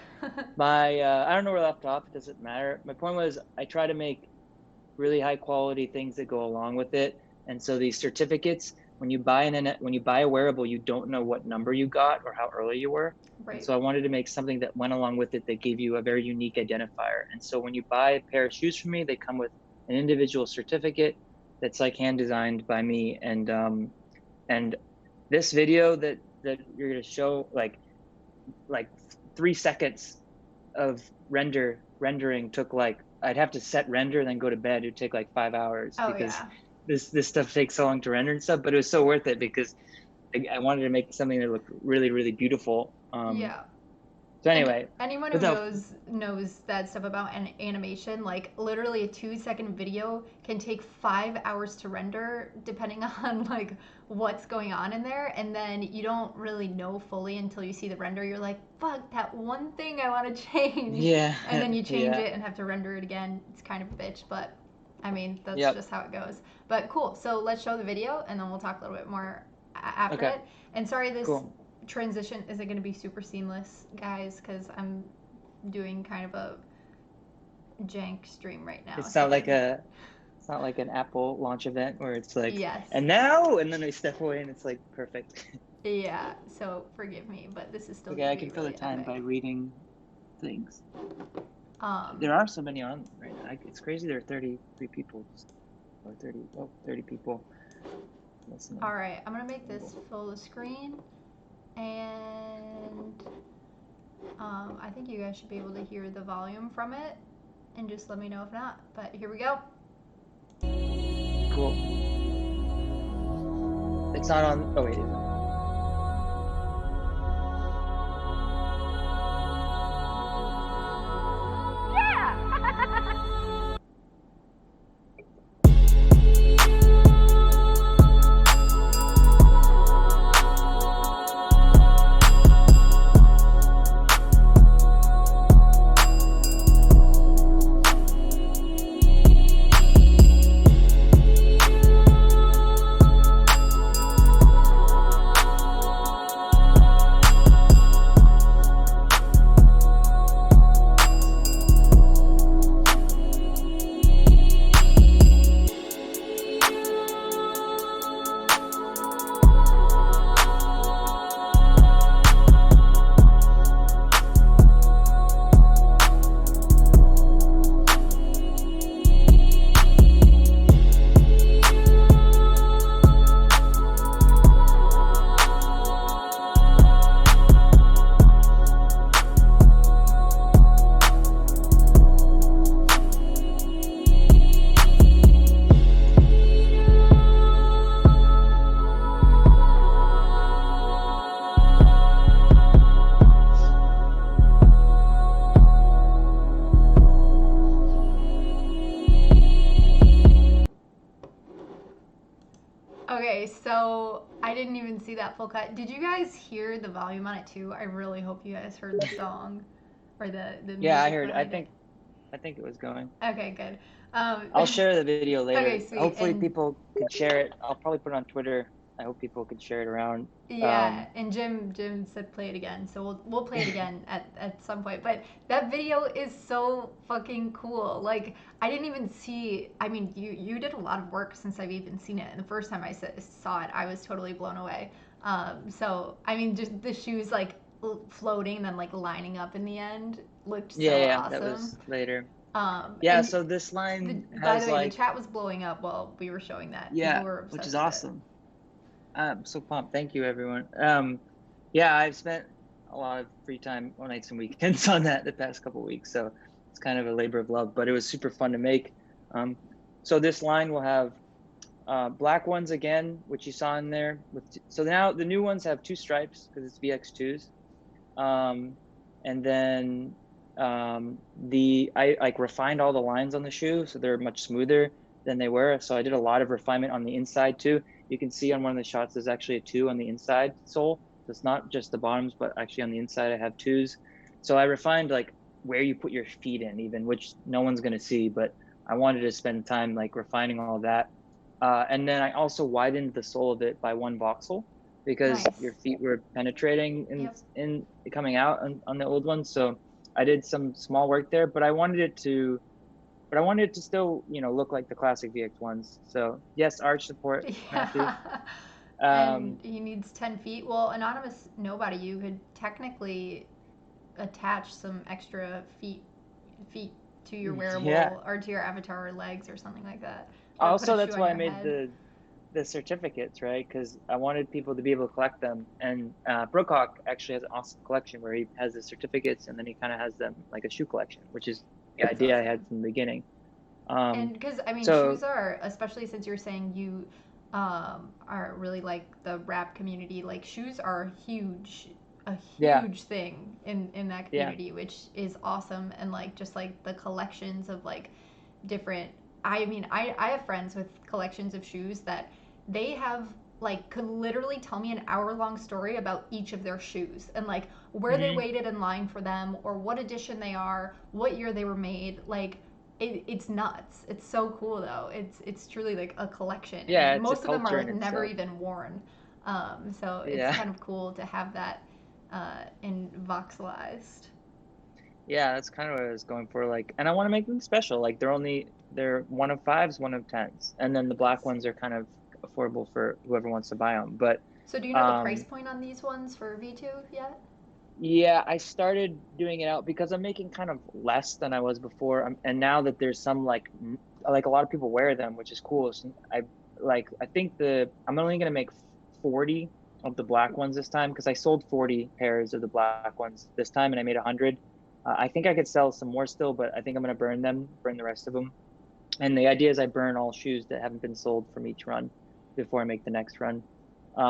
my I don't know where I left off. It doesn't matter. My point was I try to make really high quality things that go along with it. And so these certificates, when you buy a wearable, you don't know what number you got or how early you were. Right. And so I wanted to make something that went along with it that gave you a very unique identifier. And so when you buy a pair of shoes from me, they come with an individual certificate that's like hand designed by me. And this video that you're gonna show, like 3 seconds of rendering took like, I'd have to set render and then go to bed. It'd take like 5 hours Oh because yeah. this stuff takes so long to render and stuff, but it was so worth it because I wanted to make something that looked really, really beautiful. Yeah. So And anyway, anyone who without knows that stuff about animation, like literally a 2 second video can take 5 hours to render, depending on like what's going on in there, and then you don't really know fully until you see the render. You're like, fuck, that one thing I want to change, yeah, and then you change yeah, it and have to render it again. It's kind of a bitch, but I mean that's yep, just how it goes. But cool. So let's show the video, and then we'll talk a little bit more after okay, it. And sorry, this cool. transition isn't going to be super seamless, guys, because I'm doing kind of a jank stream right now. It's So not like, like a, it's not like an Apple launch event where it's like, yes, and now, and then they step away and it's like perfect. yeah. So forgive me, but this is still Okay, going I to be can fill the really time by epic. reading things. Um, There are so many on right now. It's crazy. There are 33 people, or 30 people listening. all right, I'm gonna make this full the screen, and I think you guys should be able to hear the volume from it, and just let me know if not. But here we go. Cool. It's not on. Oh wait, is it? Okay, so I didn't even see that full cut. Did you guys hear the volume on it too? I really hope you guys heard the song or the Yeah, I music heard. behind it. I think it was going. Okay, good. I'll share the video Okay, later. sweet. Hopefully, And people can share it. I'll probably put it on Twitter. I hope people can share it around. yeah, and Jim said play it again, so we'll play it again at some point. But that video is so fucking cool. Like I didn't even see. I mean, you did a lot of work since I've even seen it. And the first time I saw it, I was totally blown away. So I mean, just the shoes like floating, and then like lining up in the end looked Yeah, so yeah, that awesome. was later. Yeah, And so this line by the has way, the like, chat was blowing up while we were showing that. People yeah, were which is obsessed with it. awesome. I'm so pumped. Thank you, everyone. Yeah, I've spent a lot of free time on nights and weekends on that the past couple of weeks, so it's kind of a labor of love, but it was super fun to make. So this line will have black ones again, which you saw in there. So now the new ones have 2 stripes because it's VX2s. And then I like refined all the lines on the shoe, so they're much smoother than they were. So I did a lot of refinement on the inside too. You can see on one of the shots, there's actually a 2 on the inside sole. So it's not just the bottoms, but actually on the inside, I have 2s. So I refined like where you put your feet in even, which no one's going to see, but I wanted to spend time like refining all of that. And then I also widened the sole of it by 1 voxel because Nice. your feet were penetrating Yep. in coming out on the old ones. So I did some small work there, but I wanted it to still, look like the classic VX ones. So yes, arch support, Matthew. Yeah. And Um, he needs 10 feet. Well, anonymous nobody, you could technically attach some extra feet to your yeah. wearable or to your avatar or legs or something like that. Or put a Also, shoe that's on why I your made head. the certificates, right? Because I wanted people to be able to collect them. And Brookhawk actually has an awesome collection where he has the certificates and then he kind of has them like a shoe collection, which is the That's idea I had awesome. from the beginning. And because I mean, So shoes are, especially since you're saying you are really like the rap community. Like shoes are huge a Yeah, huge thing in that yeah. community, which is awesome. And like just like the collections of like different. I mean, I have friends with collections of shoes that they have like could literally tell me an hour long story about each of their shoes and like where they Hmm. waited in line for them or what edition they are, what year they were made. Like it's nuts. It's so cool though. It's truly like a collection, Yeah, and it's a most of them are culture like in never itself. even worn. So it's Yeah. kind of cool to have that in voxelized. Yeah, that's kind of what I was going for. Like, and I want to make them special. Like they're one of fives, one of tens, and then the black Nice. ones are kind of affordable for whoever wants to buy them. But So do you know the price um, point on these ones for V2 yet? yeah, I started doing it out because I'm making kind of less than I was before, and now that there's some like a lot of people wear them, which is cool. So I think I'm only gonna make 40 of the black ones this time because I sold 40 pairs of the black ones this time, and I made 100. I think I could sell some more still, but I think I'm gonna burn the rest of them. And the idea is I burn all shoes that haven't been sold from each run before I make the next run.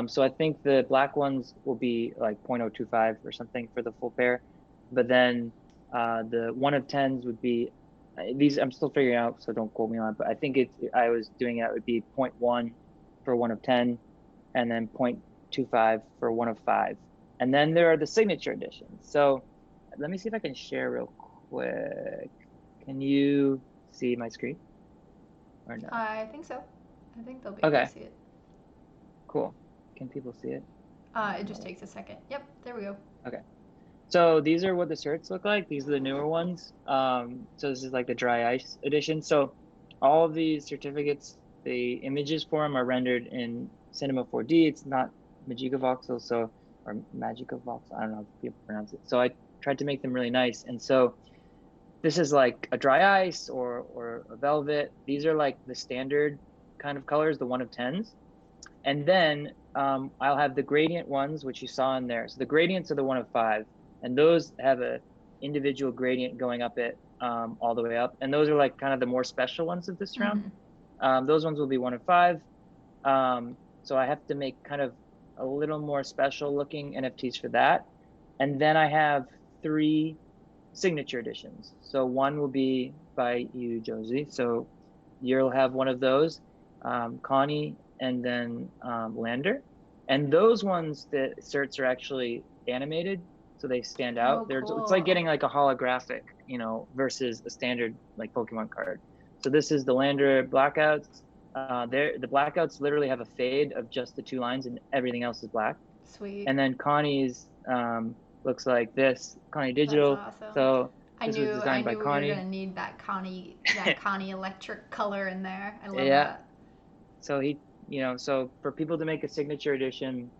So I think the black ones will be like 0.025 or something for the full pair. But then the one of tens would be these I'm still figuring out, so don't quote me on it. But I think I was doing it would be zero point 0.1 for one of 10 and then 0.25 for one of five. And then there are the signature editions. So let me see if I can share real quick. Can you see my screen or no? I think so. I think they'll be able to Okay, see it. cool. Can people see it? It just No. takes a second. Yep, there we go. Okay. So these are what the shirts look like. These are the newer ones. So this is like the dry ice edition. So all of these certificates, the images for them are rendered in Cinema 4D. It's not Magica Voxel, so or Magica Voxel. I don't know how people pronounce it. So I tried to make them really nice. And so this is like a dry ice or a velvet. These are like the standard kind of colors, the one of tens. And then I'll have the gradient ones, which you saw in there. So the gradients are the one of five, and those have a individual gradient going up it all the way up. And those are like kind of the more special ones of this round. Mm-hmm. Those ones will be one of five. So I have to make kind of a little more special looking NFTs for that. And then I have three signature editions. So one will be by you, Josie. So you'll have one of those, Connie, and then Lander. And those ones, the certs are actually animated, so they stand out. Oh, It's like cool. getting like a holographic, versus a standard like Pokemon card. So this is the Lander blackouts. The blackouts literally have a fade of just the two lines, and everything else is black. Sweet. And then Connie's looks like this, Connie That's Digital. awesome. So I this was knew I designed by knew we were gonna Connie. need that Connie electric color in there. I love Yeah. that. So so for people to make a signature edition,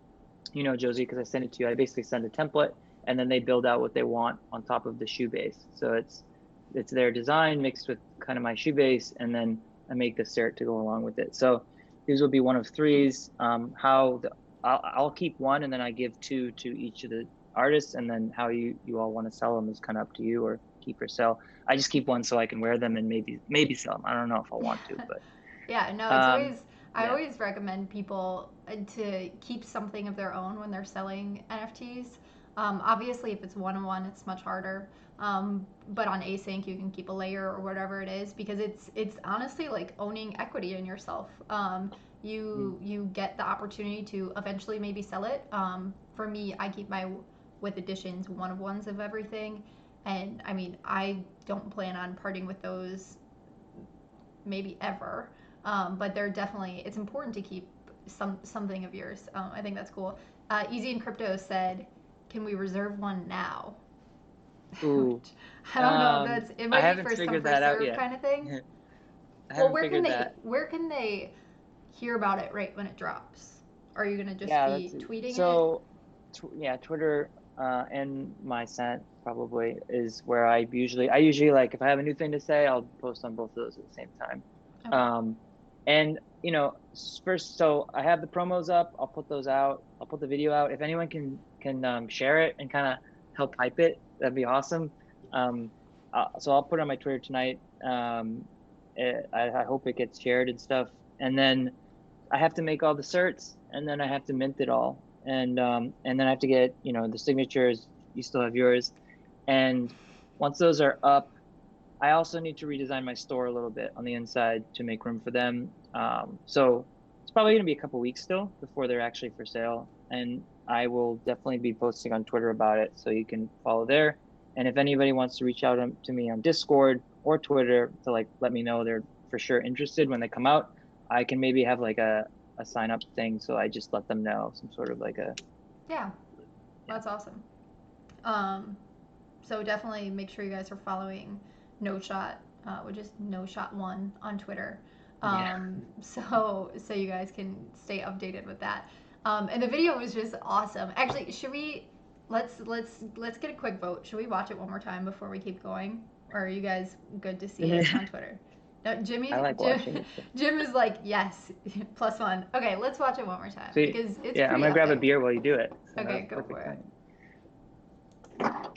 Josie, because I sent it to you, I basically send a template and then they build out what they want on top of the shoe base. So it's their design mixed with kind of my shoe base, and then I make the cert to go along with it. So these will be one of threes. I'll keep one and then I give two to each of the artists, and then how you all want to sell them is kind of up to you, or keep or sell. I just keep one so I can wear them and maybe sell them. I don't know if I want to, but Yeah, no, it's um, always I yeah. always recommend people to keep something of their own when they're selling NFTs. Obviously, if it's one on one, it's much harder. But on async, you can keep a layer or whatever it is because it's honestly like owning equity in yourself. Mm. You get the opportunity to eventually maybe sell it. For me, I keep my with editions one of ones of everything, and I mean I don't plan on parting with those maybe ever. But they're definitely it's important to keep something of yours. I think that's cool. Easy in Crypto said, "Can we reserve one now?" Ooh. Which I don't know if that's it I might be haven't first come figured first that out serve yet. kind of thing. I Well, haven't figured that. where can they hear about it right when it drops? Are you gonna just Yeah, be tweeting it? so. Yeah, Twitter and my scent probably is where I usually like if I have a new thing to say, I'll post on both of those at the same time. Okay. Um, and first, so I have the promos up. I'll put those out. I'll put the video out. If anyone can share it and kind of help hype it, that'd be awesome. So I'll put it on my Twitter tonight. I hope it gets shared and stuff. And then I have to make all the certs, and then I have to mint it all. and then I have to get, the signatures. You still have yours, and once those are up, I also need to redesign my store a little bit on the inside to make room for them. So it's probably going to be a couple weeks still before they're actually for sale. And I will definitely be posting on Twitter about it, so you can follow there. And if anybody wants to reach out to me on Discord or Twitter to like let me know they're for sure interested when they come out, I can maybe have like a sign up thing. So I just let them know, some sort of like a. Yeah, that's awesome. Um, so definitely make sure you guys are following n0shot, which is n0shot1 on Twitter. Yeah. So you guys can stay updated with that. And the video was just awesome. Actually, should we let's get a quick vote. Should we watch it one more time before we keep going? Or are you guys good to see it on Twitter? No, I like watching it. Jim is like yes, +1. Okay, let's watch it one more time Sweet. because it's Yeah, I'm pretty gonna grab a epic. beer while you do it. So that Okay, was go perfect for it. timing.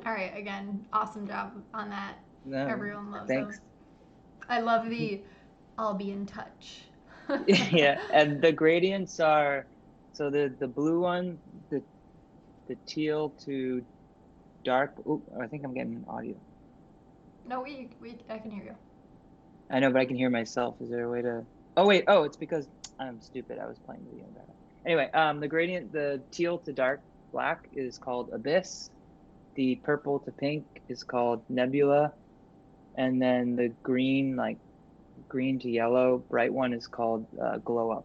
All right, again, awesome job on that. No, Everyone loves thanks. them. I love the I'll be in touch. Yeah, and the gradients are, so the blue one, the teal to dark. Oh, I think I'm getting an audio. No, I can hear you. I know, but I can hear myself. Is there a way to? Oh wait, it's because I'm stupid. I was playing the video better. Anyway, the gradient, the teal to dark black is called abyss. The purple to pink is called nebula, and then the green, like green to yellow, bright one is called glow up.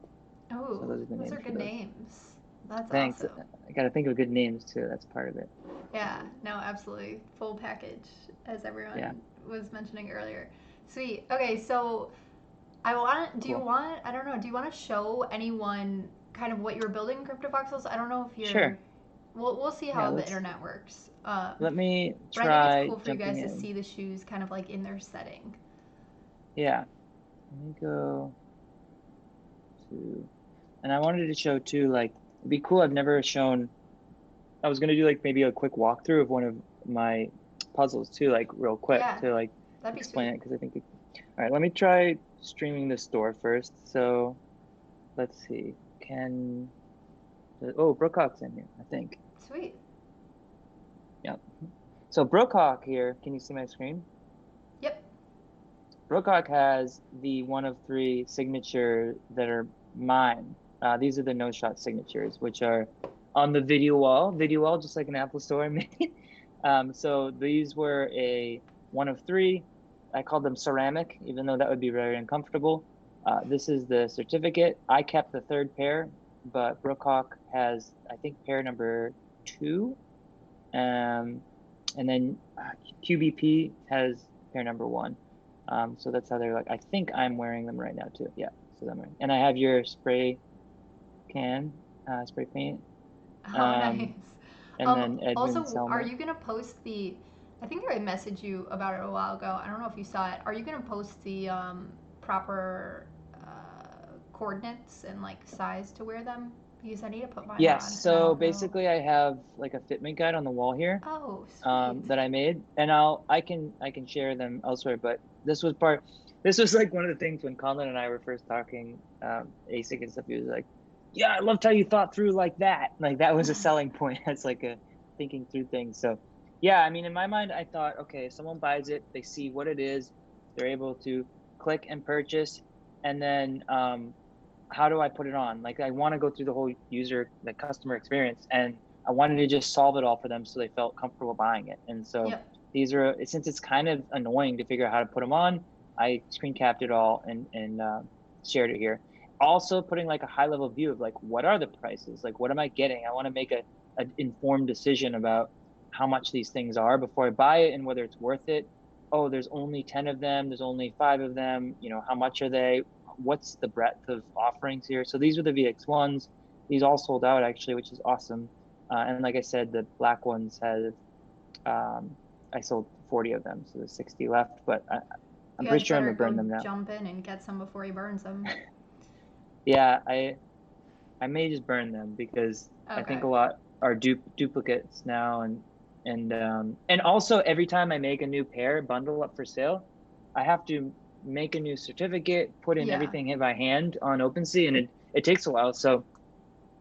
Oh, So those are the those names are for good those. names. That's Thanks. awesome. I gotta think of good names too. That's part of it. Yeah, no, absolutely. Full package, as everyone Yeah. was mentioning earlier. Sweet. Okay, so do you Cool. want, I don't know, do you want to show anyone kind of what you're building in CryptoVoxels? I don't know if you're, Sure. we'll see Yeah. how the internet works. Let me But I think it's try cool for you jumping guys to in. see the shoes kind of like in their setting. Yeah. Let me go to, and I wanted to show too, like, it'd be cool. I've never shown, I was gonna do like maybe a quick walkthrough of one of my puzzles too, like real quick Yeah, to like that'd be explain sweet. it, because I think all right, let me try streaming the store first. So let's see. Brookhawk's in here, I think. Sweet. Yeah. So Brookhawk here, can you see my screen? Yep. Brookhawk has the 1 of 3 signature that are mine. These are the n0shot signatures, which are on the video wall, just like an Apple store made. So these were a 1 of 3. I called them ceramic, even though that would be very uncomfortable. This is the certificate. I kept the 3rd pair, but Brookhawk has, I think, pair number 2. And then QBP has pair number 1. So that's how they're like. I think I'm wearing them right now too. Yeah, so I'm wearing. And I have your spray paint. Oh, nice. And then Edmund Also, are Selmer. you gonna post the? I think I messaged you about it a while ago. I don't know if you saw it. Are you gonna post the proper coordinates and like size to wear them? Because I need to put mine on, Yes. and I So don't know. basically, I have like a fitment guide on the wall here, Oh, sweet. that I made, and I can share them elsewhere. But this was like one of the things when Colin and I were first talking, ASIC and stuff. He was like, "Yeah, I loved how you thought through like that." Like that was a selling point. That's like a thinking through things. So, yeah, I mean, in my mind, I thought, okay, if someone buys it, they see what it is, they're able to click and purchase, and then how do I put it on? Like I want to go through the whole the customer experience, and I wanted to just solve it all for them so they felt comfortable buying it. And so Yep. these are, since it's kind of annoying to figure out how to put them on, I screen capped it all and shared it here. Also putting like a high level view of like, what are the prices? Like, what am I getting? I want to make an informed decision about how much these things are before I buy it and whether it's worth it. Oh, there's only 10 of them. There's only 5 of them. You know, how much are they? What's the breadth of offerings here? So these are the VX1s. These all sold out actually, which is awesome. And like I said, the black ones had, I sold 40 of them, so there's 60 left. But I'm You pretty guys sure I'm better gonna burn go them now. jump in and get some before he burns them. Yeah, I may just burn them because I Okay. think a lot are duplicates now, and also every time I make a new pair bundle up for sale, I have to make a new certificate, put in Yeah. everything by hand on OpenSea, and it takes a while. So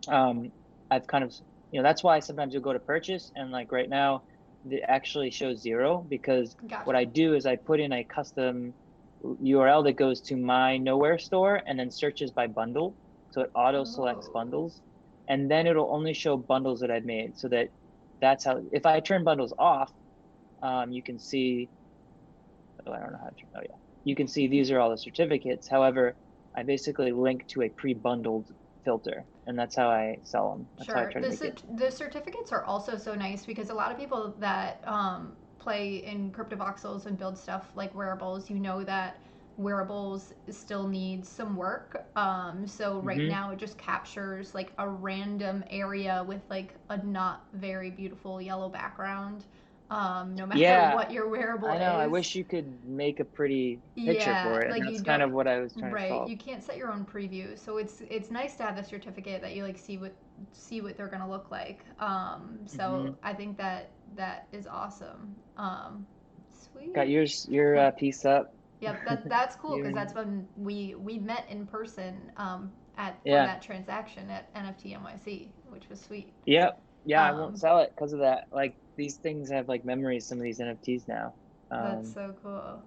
I've kind of, that's why sometimes you'll go to purchase and like right now it actually shows 0 because what Gotcha. I do is I put in a custom URL that goes to my Nowhere store and then searches by bundle. So it auto selects Oh. bundles, and then it'll only show bundles that I've made. So that's how, if I turn bundles off, you can see, oh, I don't know how to turn, oh yeah. You can see these are all the certificates. However, I basically link to a pre-bundled filter, and that's how I sell them. That's how I Sure. try to make it. The certificates are also so nice because a lot of people that play in cryptovoxels and build stuff like wearables, you know that wearables still need some work. So right Hmm. now it just captures like a random area with like a not very beautiful yellow background, no matter Yeah, what your wearable I know. I is. wish you could make a pretty picture Yeah, for it, and like you that's kind don't, of what I was trying to right, solve. you can't set your own preview. So it's nice to have the certificate that you like see what they're gonna look like. So Hmm. I think that that is awesome. Got Sweet. your piece up. Yep, that's cool You because and that's when we met in person at for yeah, that transaction at NFT NYC, which was sweet. yep, yeah. I won't Um, sell it because of that. Like these things have like memories. Some of these NFTs now. that's so cool.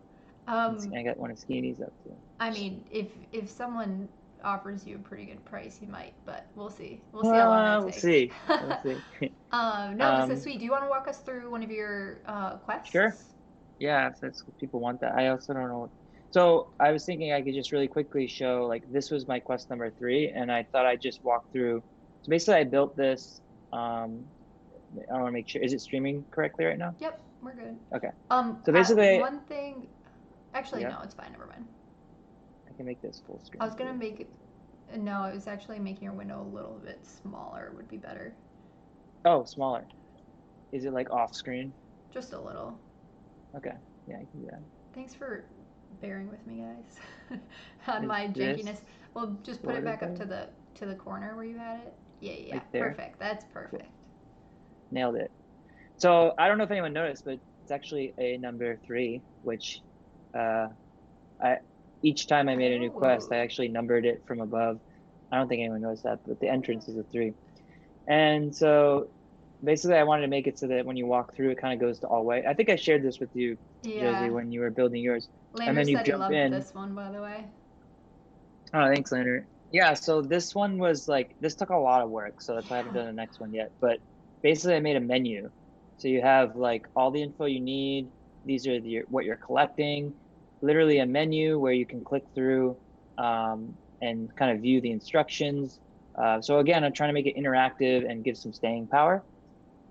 I got one of Skinny's up too. I mean, if someone offers you a pretty good price, you might, but we'll see. We'll see how long that We'll takes. see. We'll see. No, but so sweet. Do you want to walk us through one of your Sure. quests? Yeah, if that's what people want that. I also don't know. So I was thinking I could just really quickly show like this was my quest number 3, and I thought I'd just walk through. So basically, I built this. I want to make sure, is it streaming correctly right now? Yep, we're good. Okay. So basically, One thing. Actually, yeah, no, it's fine. Never mind. I can make this full I screen was gonna too. make it. No, I was actually making your window a little bit smaller would be better. Oh, smaller. Is it like off screen? Just a little. Okay. Yeah, I can do that. Thanks for bearing with me, guys, on Is my this jankiness. Well, just put it sort of back up better? to the corner where you had it. Yeah, yeah, Like there? perfect. That's Cool. perfect. Nailed it. So I don't know if anyone noticed, but it's actually a number 3, which uh I each time I made a new quest, I Oh, actually numbered it from above. I don't think anyone knows that, but the entrance is a 3. And so basically I wanted to make it so that when you walk through, it kind of goes to all white. I think I shared this with you, Josie, yeah. when you were building yours. And Lander then you said he jump loved in. this one, by the way. Oh, thanks, Leonard. Yeah, so this one was like, this took a lot of work, so that's why I haven't Yeah. done the next one yet. But basically, I made a menu. So you have like all the info you need. These are what you're collecting, literally a menu where you can click through and kind of view the instructions. So again, I'm trying to make it interactive and give some staying power.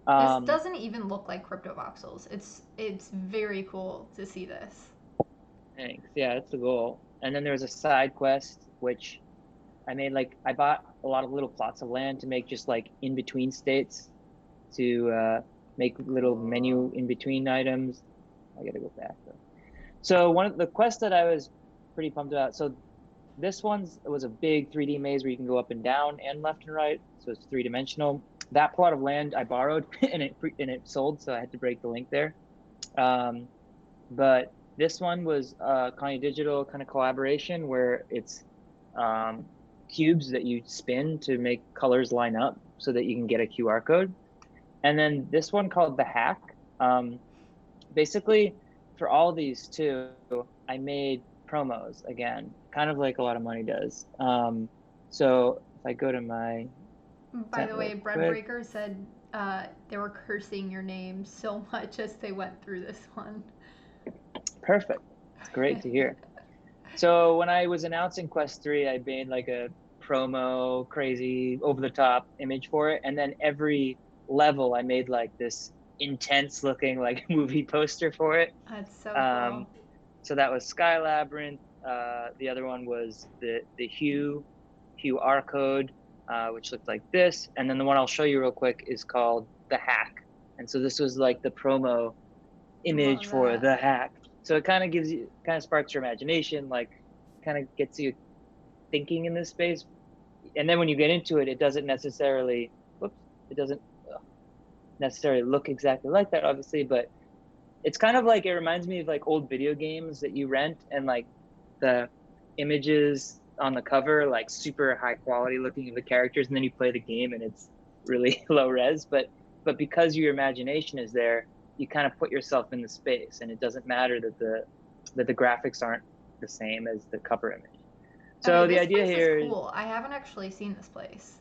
This Um, doesn't even look like crypto voxels. It's very cool to see this. Thanks. Yeah, that's the goal. And then there was a side quest, which I made like I bought a lot of little plots of land to make just like in between states to make little Cool. menu in between items. I gotta go back though. So one of the quests that I was pretty pumped about. So this was a big 3D maze where you can go up and down and left and right, so it's 3-dimensional. That plot of land I borrowed and it sold, so I had to break the link there. But this one was Connie Digital kind of collaboration where it's cubes that you spin to make colors line up so that you can get a QR code. And then this one called The Hack. Basically, for all these too, I made promos again, kind of like a lot of money does. So if I go to my By the way, Breadbreaker said they were cursing your name so much as they went through this one. Perfect. It's great to hear. So when I was announcing Quest 3, I made like a promo, crazy, over-the-top image for it. And then every level, I made like this intense-looking like movie poster for it. That's so cool. So that was Sky Labyrinth. The other one was the Hue R code, which looked like this. And then the one I'll show you real quick is called The Hack. And so this was like the promo image for The Hack. So it kind of sparks your imagination, like kind of gets you thinking in this space. And then when you get into it, it doesn't necessarily look exactly like that, obviously, but it's kind of like, it reminds me of like old video games that you rent, and like the images on the cover, like super high quality looking of the characters, and then you play the game and it's really low res, but because your imagination is there, you kind of put yourself in the space, and it doesn't matter that the graphics aren't the same as the cover image. So the idea here is cool. I haven't actually seen this place.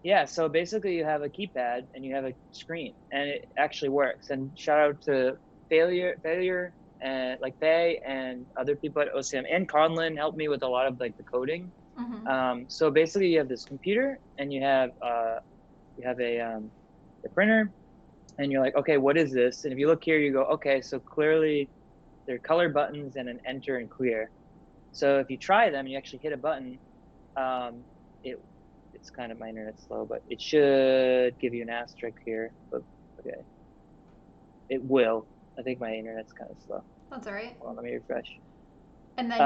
Yeah, so basically you have a keypad and you have a screen, and it actually works. And shout out to Failure and like Faye and other people at OCM, and Conlin helped me with a lot of like the coding. Mm-hmm. So basically you have this computer and you have a printer, and you're like, okay, what is this? And if you look here, you go, okay, so clearly there are color buttons and an enter and clear. So if you try them and you actually hit a button, it's kind of, my internet's slow, but it should give you an asterisk here. But okay, it will. I think my internet's kind of slow. That's all right. Hold on, let me refresh. And then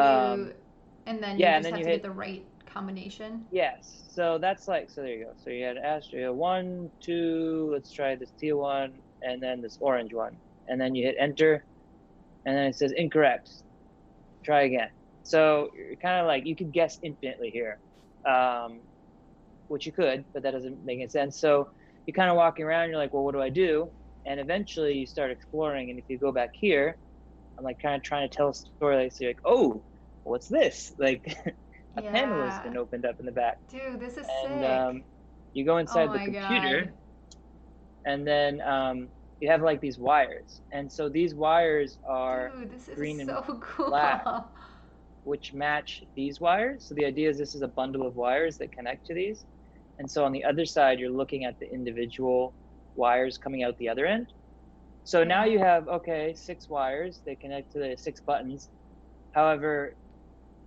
you have to get the right combination. Yes. So that's like, so there you go. So you had asterisk 1, 2. Let's try this teal one, and then this orange one, and then you hit enter, and then it says incorrect. Try again. So you're kind of like, you could guess infinitely here. Which you could, but that doesn't make any sense. So you're kind of walking around, you're like, well, what do I do? And eventually you start exploring. And if you go back here, I'm like kind of trying to tell a story. Like, so you're like, oh, what's this? Like a panel has been opened up in the back. Dude, this is sick. You go inside the computer, and then you have like these wires. And so these wires are green and black, which match these wires. So the idea is this is a bundle of wires that connect to these. And so on the other side, you're looking at the individual wires coming out the other end. So now you have, okay, 6 wires. They connect to the 6 buttons. However,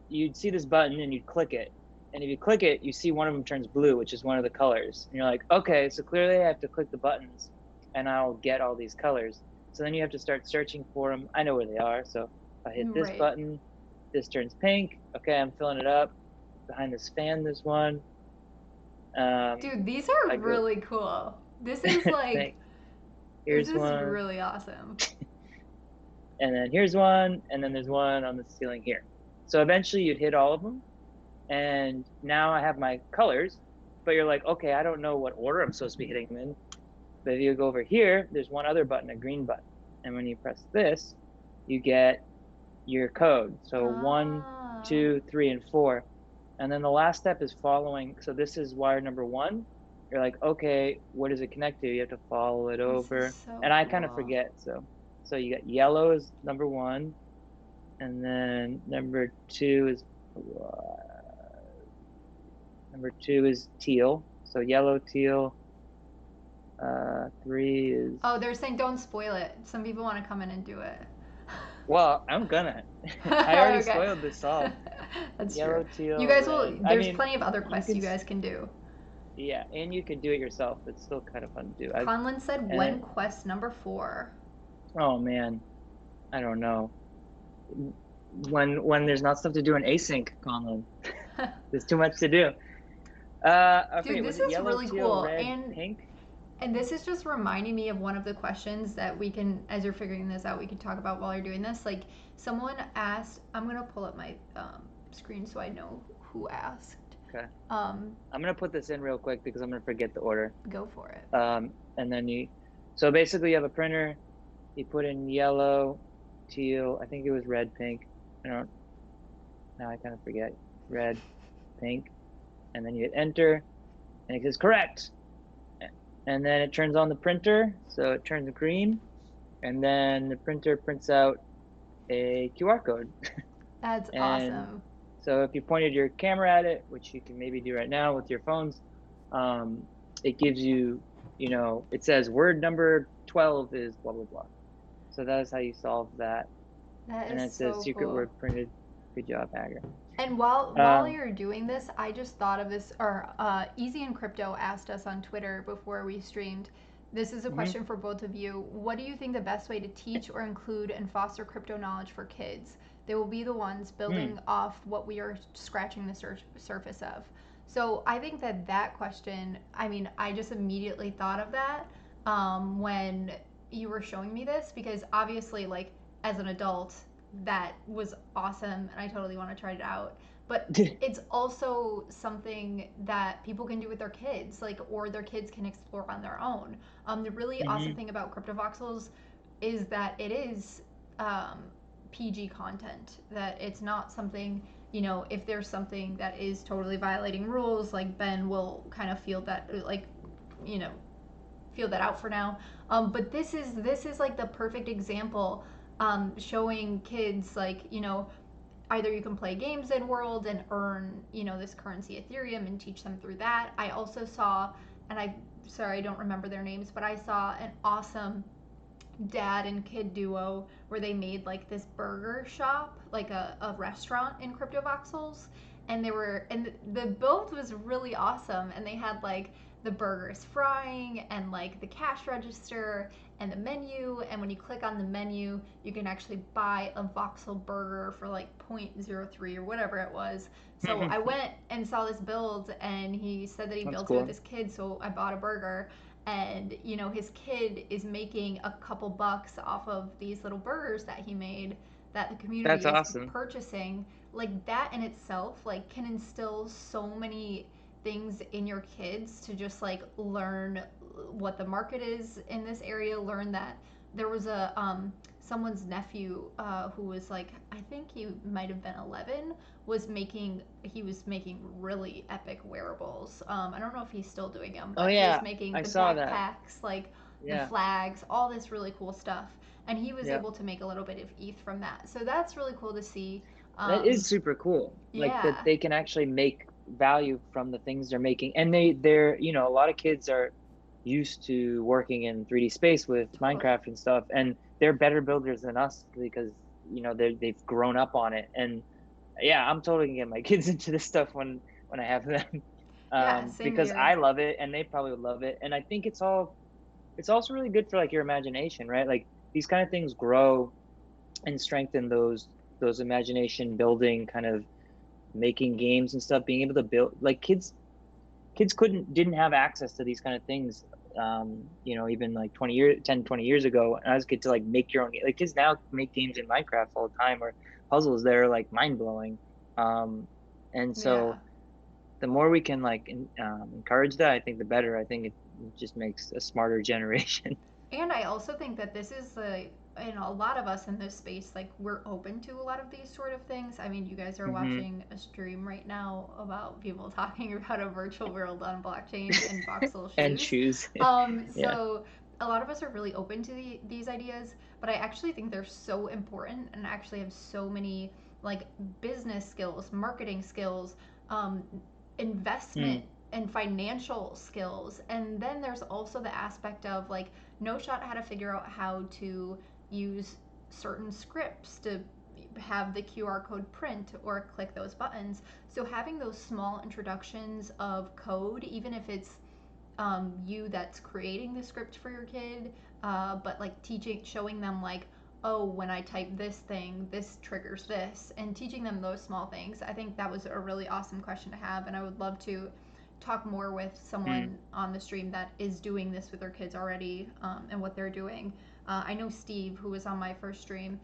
you'd see this button and you'd click it. And if you click it, you see one of them turns blue, which is one of the colors. And you're like, okay, so clearly I have to click the buttons and I'll get all these colors. So then you have to start searching for them. I know where they are. So if I hit this button, this turns pink. Okay, I'm filling it up. Behind this fan, there's one. Dude, these are really cool. This is like, here's this is one. really awesome. And then here's one, and then there's one on the ceiling here. So eventually you'd hit all of them, and now I have my colors, but you're like, okay, I don't know what order I'm supposed to be hitting them in. But if you go over here, there's one other button, a green button. And when you press this, you get your code. So 1, 2, 3, and 4. And then the last step is following. So this is wire number 1. You're like, okay, where does it connect to? You have to follow it over. And I kind of forget. So you got yellow is number 1. And then number 2 is teal. So yellow, teal. 3 is... Oh, they're saying don't spoil it. Some people want to come in and do it. Well, I'm gonna. I already spoiled this all. That's yellow, true. Teal, you guys red. will. There's plenty of other quests you guys can do. Yeah, and you can do it yourself. It's still kind of fun to do. Conlin said when quest number 4. Oh man, I don't know. when there's not stuff to do in async, Colin. There's too much to do. I Dude, forget, was this it is yellow, really teal, cool. red, pink? And this is just reminding me of one of the questions that we can, as you're figuring this out, we can talk about while you're doing this. Like, someone asked, I'm gonna pull up my screen so I know who asked. Okay. Um, I'm gonna put this in real quick because I'm gonna forget the order. Go for it. And then so basically you have a printer, you put in yellow, teal, I think it was red, pink. Now I kind of forget. Red, pink, and then you hit enter, and it says correct. And then it turns on the printer, so it turns green, and then the printer prints out a QR code. That's And awesome. so if you pointed your camera at it, which you can maybe do right now with your phones, it gives you, it says word number 12 is blah, blah, blah. So that is how you solve that. That And is then it says so secret cool. word printed. Good job, Hager. And while Um, you're doing this, I just thought of this. Or Easy and Crypto asked us on Twitter before we streamed. This is a mhm, question for both of you. What do you think the best way to teach or include and foster crypto knowledge for kids? They will be the ones building off what we are scratching the surface of. So I think that question. I mean, I just immediately thought of that when you were showing me this because obviously, like as an adult, that was awesome and I totally want to try it out. But it's also something that people can do with their kids, like, or their kids can explore on their own. The really awesome mhm, thing about CryptoVoxels is that it is um, PG content, that it's not something, if there's something that is totally violating rules, like Ben will kind of feel that, like, you know, feel that out for now. But this is like the perfect example, showing kids like either you can play games in world and earn this currency Ethereum and teach them through that. I also saw, and I sorry I don't remember their names, but I saw an awesome dad and kid duo where they made like this burger shop, like a restaurant in Crypto Voxels. And the build was really awesome. And they had like the burgers frying and like the cash register and the menu. And when you click on the menu, you can actually buy a voxel burger for like 0.03 or whatever it was. So I mhm. went and saw this build, and he said that he That's built it with cool. his kid. So I bought a burger, and his kid is making a couple bucks off of these little burgers that he made, that the That's community is awesome. purchasing. Like that in itself like can instill so many things in your kids to just like learn what the market is in this area, learn that there was a someone's nephew who was like, I think he might have been 11, he was making really epic wearables. I don't know if he's still doing them, Oh but he was yeah, making I the saw that. backpacks, like the Yeah, flags, all this really cool stuff. And he was yeah. able to make a little bit of ETH from that. So that's really cool to see. That Um, is super cool. Like that yeah, they can actually make value from the things they're making. And they're, a lot of kids are used to working in 3D space with totally. Minecraft and stuff, and they're better builders than us because, they've grown up on it. And yeah, I'm totally gonna get my kids into this stuff when I have them. Yeah, same Because here. I love it and they probably would love it. And I think it's also really good for like your imagination, right? Like these kind of things grow and strengthen those imagination building kind of making games and stuff, being able to build like kids didn't have access to these kind of things, even like 20 years ago. And I was a kid to like make your own, like kids now make games in Minecraft all the time or puzzles that are like mind-blowing. And Yeah. so the more we can like encourage that, I think the better. I think it just makes a smarter generation. And I also think that this is the, a lot of us in this space, like we're open to a lot of these sort of things. I mean, you guys are Hmm. watching a stream right now about people talking about a virtual world on blockchain and voxel And shoes. choose. Yeah. So a lot of us are really open to these ideas, but I actually think they're so important and actually have so many like business skills, marketing skills, um, investment Mm. and financial skills. And then there's also the aspect of like n0shot had to figure out how to use certain scripts to have the QR code print or click those buttons. So having those small introductions of code, even if it's you that's creating the script for your kid, but like showing them like, oh, when I type this thing, this triggers this, and teaching them those small things. I think that was a really awesome question to have, and I would love to talk more with Mm, someone on the stream that is doing this with their kids already, and what they're doing. I know Steve, who was on my first stream.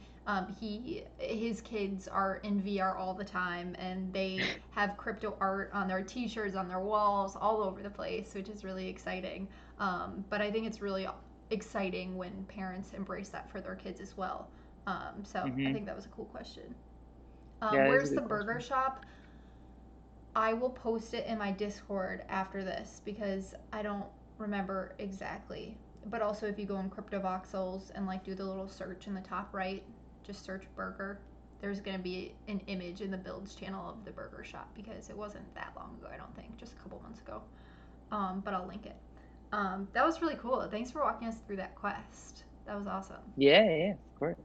His kids are in VR all the time, and they have crypto art on their T-shirts, on their walls, all over the place, which is really exciting. But I think it's really exciting when parents embrace that for their kids as well. So I mm-hmm. think that was a cool question. Yeah, it is a Where's the good burger question. shop? I will post it in my Discord after this because I don't remember exactly. But also, if you go in CryptoVoxels and like do the little search in the top right, just search burger. There's gonna be an image in the builds channel of the burger shop because it wasn't that long ago. I don't think, just a couple months ago. But I'll link it. That was really cool. Thanks for walking us through that quest. That was awesome. Yeah, yeah, of course.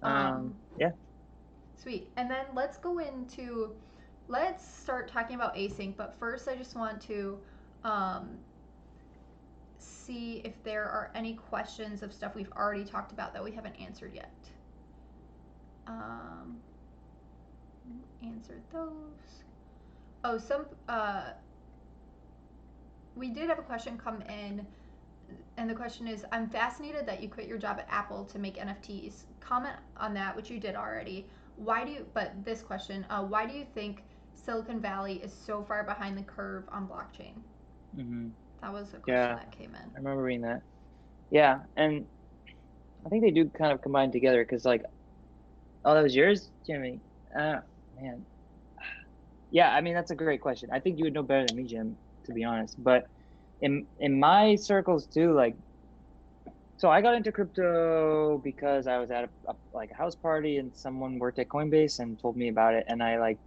Um, Yeah. Sweet. And then let's start talking about async. But first, I just want to um, see if there are any questions of stuff we've already talked about that we haven't answered yet. Um, Answer those. Oh, we did have a question come in, and the question is, I'm fascinated that you quit your job at Apple to make NFTs. Comment on that, which you did already. But this question, why do you think Silicon Valley is so far behind the curve on blockchain? Mm-hmm. That was a question Yeah, that came in. I remember reading that. Yeah, and I think they do kind of combine together because, like, oh, that was yours, Jimmy. Man. Yeah, I mean that's a great question. I think you would know better than me, Jim, to be honest. But in my circles too, like, so I got into crypto because I was at like a house party and someone worked at Coinbase and told me about it, and I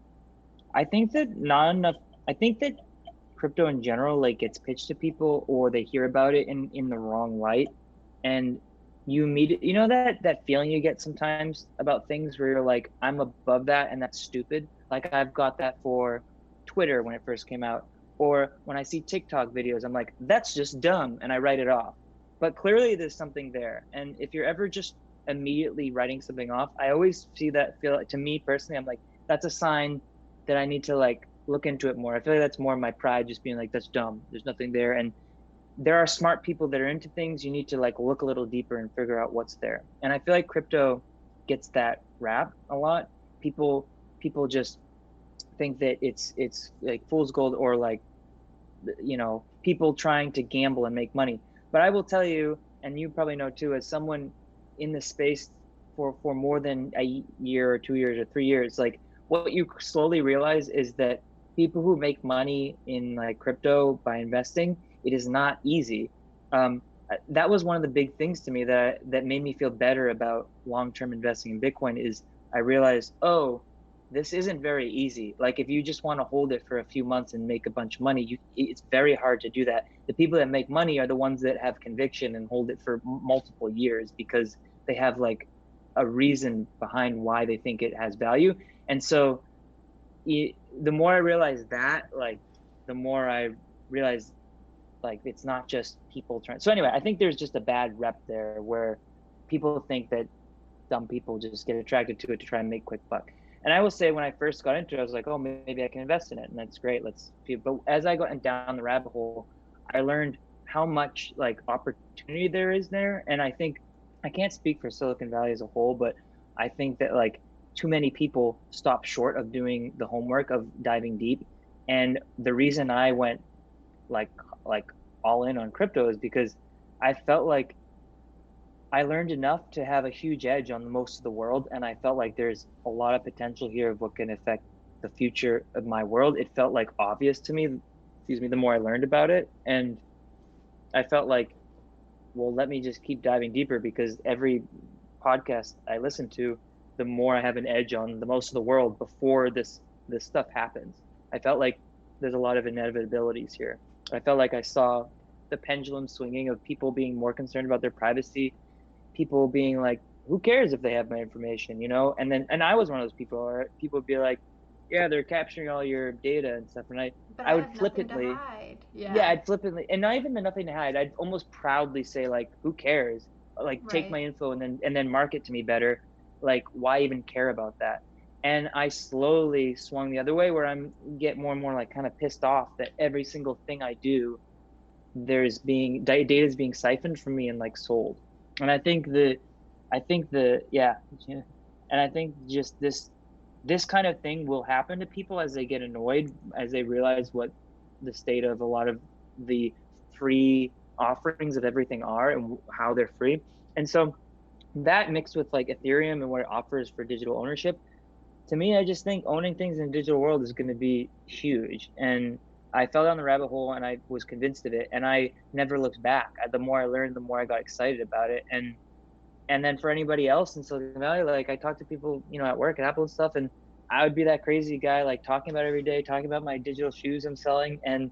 think that not enough. I think that crypto in general like gets pitched to people or they hear about it in the wrong light, and you know that feeling you get sometimes about things where you're like, I'm above that and that's stupid. Like I've got that for Twitter when it first came out, or when I see TikTok videos, I'm like, that's just dumb, and I write it off. But clearly there's something there, and if you're ever just immediately writing something off, I always see that, feel like, to me personally, I'm like, that's a sign that I need to like look into it more. I feel like that's more my pride, just being like, that's dumb. There's nothing there. And there are smart people that are into things. You need to like look a little deeper and figure out what's there. And I feel like crypto gets that rap a lot. People just think that it's like fool's gold, or like, people trying to gamble and make money. But I will tell you, and you probably know too, as someone in the space for more than a year or 2 years or 3 years, like what you slowly realize is that people who make money in like crypto by investing, it is not easy. That was one of the big things to me that made me feel better about long-term investing in Bitcoin. Is I realized, oh, this isn't very easy. Like if you just want to hold it for a few months and make a bunch of money, it's very hard to do that. The people that make money are the ones that have conviction and hold it for multiple years because they have like a reason behind why they think it has value. And so the more I realize that, like, the more I realize like it's not just people trying. So anyway, I think there's just a bad rep there where people think that dumb people just get attracted to it to try and make quick buck. And I will say, when I first got into it, I was like, oh, maybe I can invest in it, and that's great. Let's see. But as I got down the rabbit hole, I learned how much like opportunity there is there. And I think, I can't speak for Silicon Valley as a whole, but I think that like too many people stop short of doing the homework of diving deep. And the reason I went like like all in on crypto is because I felt like I learned enough to have a huge edge on most of the world, and I felt like there's a lot of potential here of what can affect the future of my world. It felt like obvious to me, excuse me, the more I learned about it, and I felt like, well, let me just keep diving deeper, because every podcast I listen to, the more I have an edge on the most of the world before this stuff happens. I felt like there's a lot of inevitabilities here. I felt like I saw the pendulum swinging of people being more concerned about their privacy, people being like, who cares if they have my information, and I was one of those people, or people would be like, yeah, they're capturing all your data and stuff, and But I I would have nothing to flippantly, hide. yeah, Yeah. I'd flippantly, and not even nothing to hide, I'd almost proudly say like, who cares? like take Right. my info and then market to me better. Like, why even care about that? And I slowly swung the other way, where I'm get more and more like kind of pissed off that every single thing I do, there's being data is being siphoned from me and like sold. And I think the yeah, and I think just this kind of thing will happen to people as they get annoyed, as they realize what the state of a lot of the free offerings of everything are and how they're free. And so that mixed with like Ethereum and what it offers for digital ownership, to me, I just think owning things in the digital world is going to be huge. And I fell down the rabbit hole and I was convinced of it. And I never looked back. The more I learned, the more I got excited about it. And then for anybody else in Silicon Valley, like I talk to people, at work at Apple and stuff, and I would be that crazy guy, like talking about every day, talking about my digital shoes I'm selling. And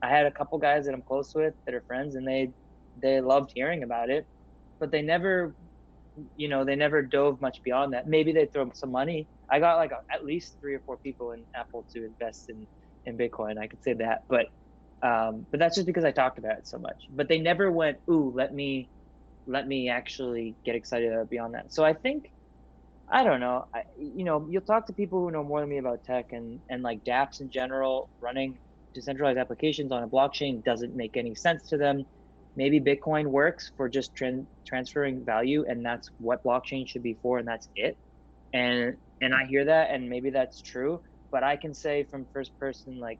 I had a couple guys that I'm close with that are friends, and they loved hearing about it, but they never dove much beyond that. Maybe they throw some money. I got like at least 3 or 4 people in Apple to invest in Bitcoin. I could say that, but that's just because I talked about it so much. But they never went, "Ooh, let me actually get excited beyond that." So I think, I don't know. You'll talk to people who know more than me about tech, and like dApps in general, running decentralized applications on a blockchain doesn't make any sense to them. Maybe Bitcoin works for just transferring value, and that's what blockchain should be for, and that's it. And I hear that, and maybe that's true. But I can say from first person, like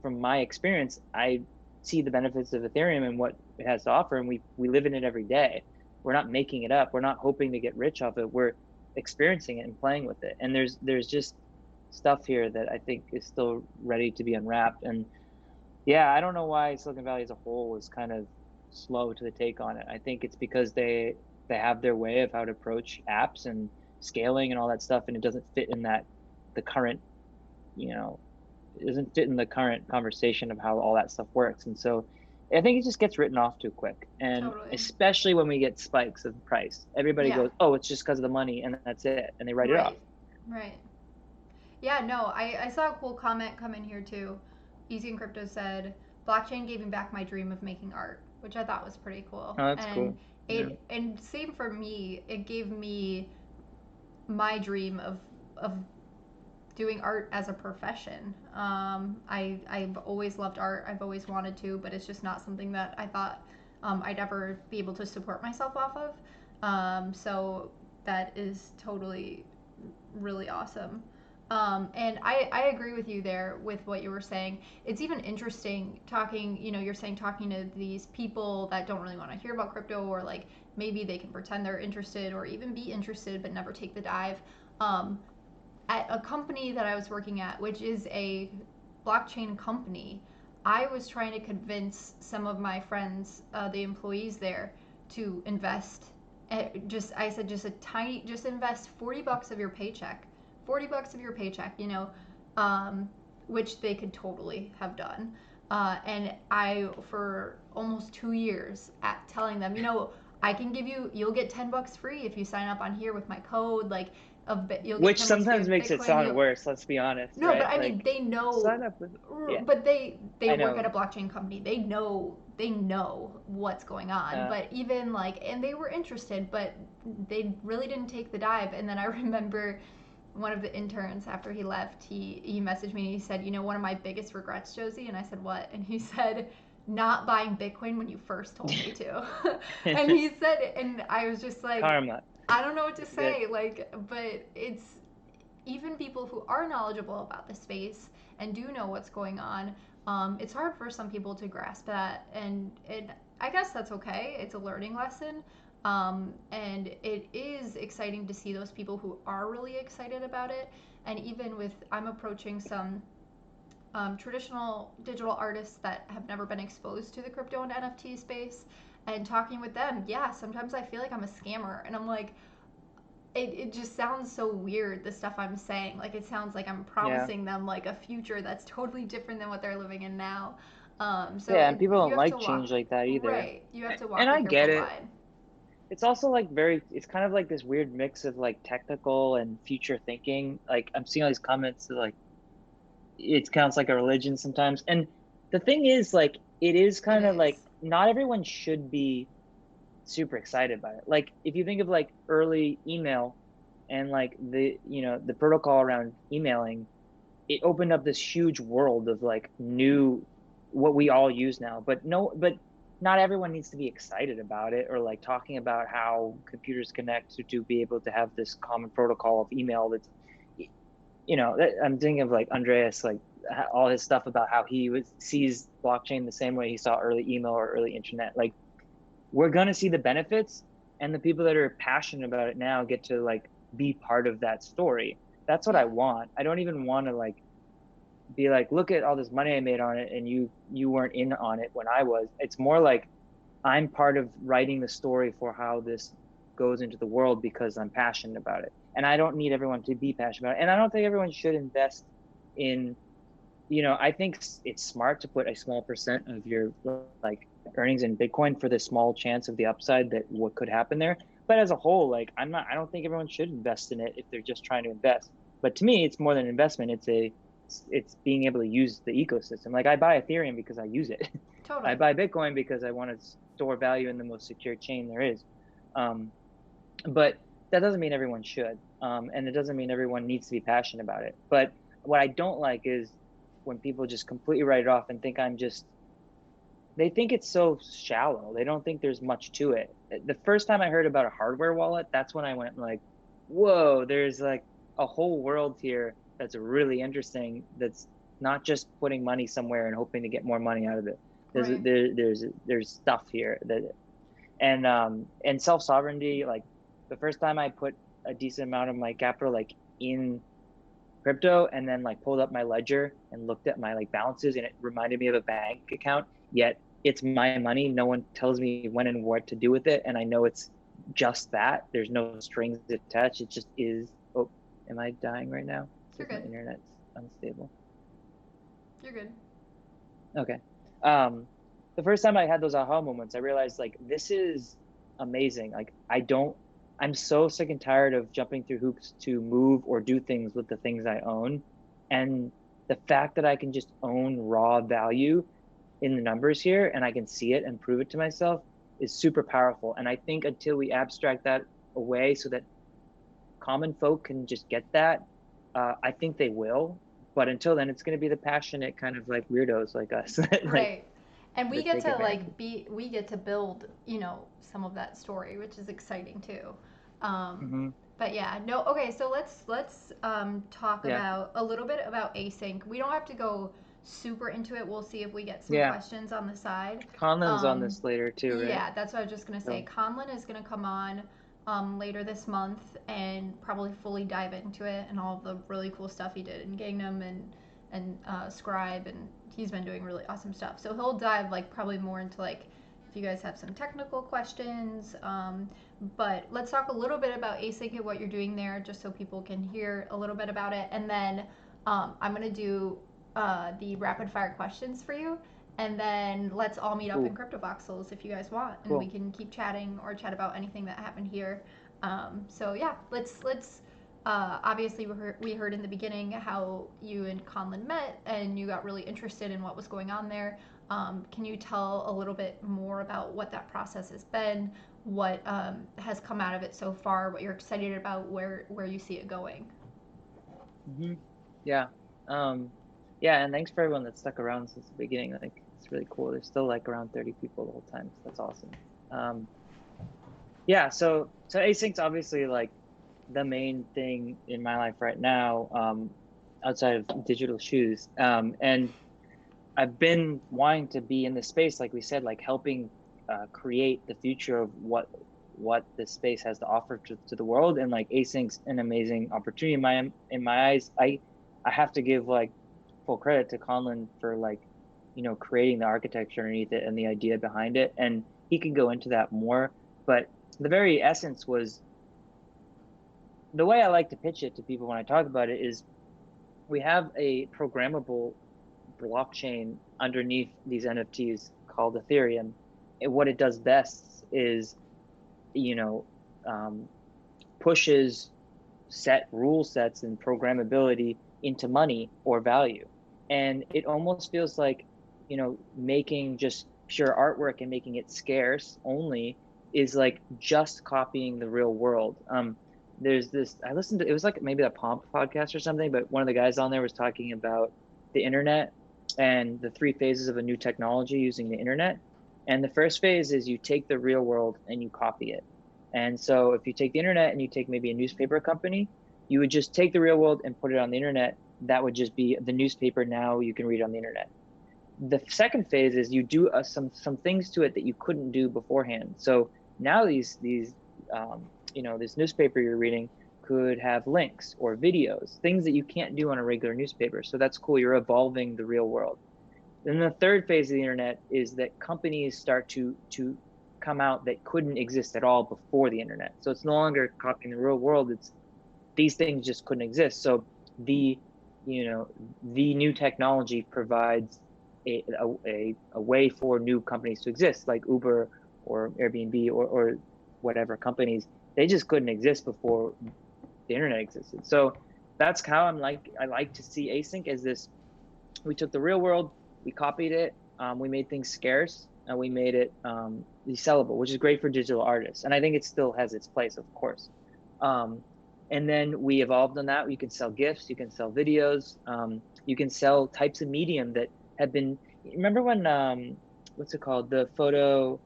from my experience, I see the benefits of Ethereum and what it has to offer, and we live in it every day. We're not making it up. We're not hoping to get rich off it. We're experiencing it and playing with it. And there's just stuff here that I think is still ready to be unwrapped. And yeah, I don't know why Silicon Valley as a whole is kind of slow to the take on it. I think it's because they have their way of how to approach apps and scaling and all that stuff, and it doesn't fit in the current, you know, it doesn't fit in the current conversation of how all that stuff works. And so I think it just gets written off too quick. And Totally. especially when we get spikes of price, everybody Yeah. goes, "Oh, it's just because of the money," and that's it, and they write it off. Right. Right. Yeah, no, I saw a cool comment come in here too. Easy and Crypto said, blockchain gave me back my dream of making art, which I thought was pretty cool. Oh, that's And cool. Yeah. and same for me, it gave me my dream of doing art as a profession. I've always loved art. I've always wanted to, but it's just not something that I thought I'd ever be able to support myself off of. So that is totally really awesome. And I agree with you there with what you were saying. It's even interesting talking, you're saying talking to these people that don't really want to hear about crypto, or like maybe they can pretend they're interested or even be interested but never take the dive. Um, at a company that I was working at, which is a blockchain company, I was trying to convince some of my friends, the employees there, to invest. I said just invest $40 of your paycheck, $40 of your paycheck, which they could totally have done. And I, for almost 2 years, at telling them, you'll get $10 free if you sign up on here with my code. Like, you'll get Which 10 bucks free sometimes of makes it Bitcoin. sound worse, let's be honest, No, but right? I Like, mean, they know, sign up with, yeah, but they I work at know. a blockchain company. They know what's going on. Uh, But even like, and they were interested, but they really didn't take the dive. And then I remember one of the interns, after he left, he messaged me and he said, one of my biggest regrets, Josie. And I said, what? And he said, not buying Bitcoin when you first told me to. And he said, and I was just like, Karma. I don't know what to It's good. say. Like, but it's even people who are knowledgeable about the space and do know what's going on. It's hard for some people to grasp that, and I guess that's okay. It's a learning lesson. And it is exciting to see those people who are really excited about it. And even with, I'm approaching some traditional digital artists that have never been exposed to the crypto and NFT space, and talking with them. Yeah, sometimes I feel like I'm a scammer, and I'm like, it just sounds so weird, the stuff I'm saying. Like, it sounds like I'm Yeah. promising them like a future that's totally different than what they're living in now. So Yeah, and people you don't have to like walk, change like that either. right. You have to And walk a I get careful it. line. It's also like it's kind of like this weird mix of like technical and future thinking. Like I'm seeing all these comments that like it counts like a religion sometimes. And the thing is, like, it is It kind of like is. not everyone should be super excited by it. Like if you think of like early email and like the protocol around emailing, it opened up this huge world of like new what we all use now. But not everyone needs to be excited about it or like talking about how computers connect to be able to have this common protocol of email that's I'm thinking of like Andreas, like all his stuff about how sees blockchain the same way he saw early email or early internet. Like we're gonna see the benefits, and the people that are passionate about it now get to like be part of that story. That's what I Yeah. want. I don't even want to like be like, look at all this money I made on it, and you weren't in on it when I was. It's more like I'm part of writing the story for how this goes into the world because I'm passionate about it. And I don't need everyone to be passionate about it. And I don't think everyone should invest in, I think it's smart to put a small percent of your like earnings in Bitcoin for the small chance of the upside that what could happen there. But as a whole, like I don't think everyone should invest in it if they're just trying to invest. But to me, it's more than an investment. It's being able to use the ecosystem. Like I buy Ethereum because I use it. I Totally. buy Bitcoin because I want to store value in the most secure chain there is. Um, but that doesn't mean everyone should. And it doesn't mean everyone needs to be passionate about it. But what I don't like is when people just completely write it off and think they think it's so shallow. They don't think there's much to it. The first time I heard about a hardware wallet, that's when I went like, whoa, there's like a whole world here that's really interesting. That's not just putting money somewhere and hoping to get more money out of it. Right. There's stuff here and self sovereignty. Like the first time I put a decent amount of my capital like in crypto and then like pulled up my ledger and looked at my like balances and it reminded me of a bank account, yet it's my money. No one tells me when and what to do with it, and I know it's just that. There's no strings attached. It just is. Oh, am I dying right now? It You're says my good. internet's unstable. You're good. Okay. um the first time I had those aha moments, I realized like this is amazing. Like I'm so sick and tired of jumping through hoops to move or do things with the things I own. And the fact that I can just own raw value in the numbers here and I can see it and prove it to myself is super powerful. And I think until we abstract that away so that common folk can just get that, I think they will. But until then, it's going to be the passionate kind of like weirdos like us Right. And we that get take to advantage. we get to build, some of that story, which is exciting too. Hmm. But yeah, no, okay, so let's talk Yeah, about a little bit about async. We don't have to go super into it. We'll see if we get some yeah. questions on the side. Conlon's on Um, this later too, right? yeah, that's what I was just gonna say. So Conlon is gonna come on later this month and probably fully dive into it and all the really cool stuff he did in Gangnam and Scribe, and he's been doing really awesome stuff. So he'll dive like probably more into like if you guys have some technical questions. But let's talk a little bit about async and what you're doing there, just so people can hear a little bit about it. And then I'm gonna do the rapid fire questions for you, and then let's all meet up in cool, Crypto Voxels if you guys want, and we cool. can keep chatting or chat about anything that happened here. So yeah, let's. Obviously, we heard in the beginning how you and Conlon met, and you got really interested in what was going on there. Can you tell a little bit more about what that process has been, what has come out of it so far, what you're excited about, where you see it going? Hmm. Yeah. Yeah, and thanks for everyone that stuck around since the beginning. Like it's really cool. There's still like around 30 people the whole time, so that's awesome. Um, yeah, so async's obviously like the main thing in my life right now, outside of digital shoes. And I've been wanting to be in this space, like we said, like helping create the future of what this space has to offer to the world. And like async's an amazing opportunity in my eyes. I have to give like full credit to Conlon for like creating the architecture underneath it and the idea behind it. And he can go into that more. But the very essence was the way I like to pitch it to people when I talk about it is we have a programmable blockchain underneath these NFTs called Ethereum. And what it does best is, you know, um, pushes set rule sets and programmability into money or value. And it almost feels like, making just pure artwork and making it scarce only is like just copying the real world. There's this, I listened to, it was like maybe a Pomp podcast or something, but one of the guys on there was talking about the internet and the three phases of a new technology using the internet. And the first phase is you take the real world and you copy it. And so if you take the internet and you take maybe a newspaper company, you would just take the real world and put it on the internet. That would just be the newspaper. Now you can read on the internet. The second phase is you do some things to it that you couldn't do beforehand. So now these this newspaper you're reading could have links or videos, things that you can't do on a regular newspaper. So that's cool. You're evolving the real world. Then the third phase of the internet is that companies start to come out that couldn't exist at all before the internet. So it's no longer copying the real world. It's these things just couldn't exist. So the new technology provides a way for new companies to exist, like Uber or Airbnb or whatever companies. They just couldn't exist before the internet existed. So that's how I like to see async as this. We took the real world, we copied it, we made things scarce, and we made it sellable, which is great for digital artists. And I think it still has its place, of course. And then we evolved on that. You can sell GIFs, you can sell videos, you can sell types of medium that have been. Remember when what's it called? The photo.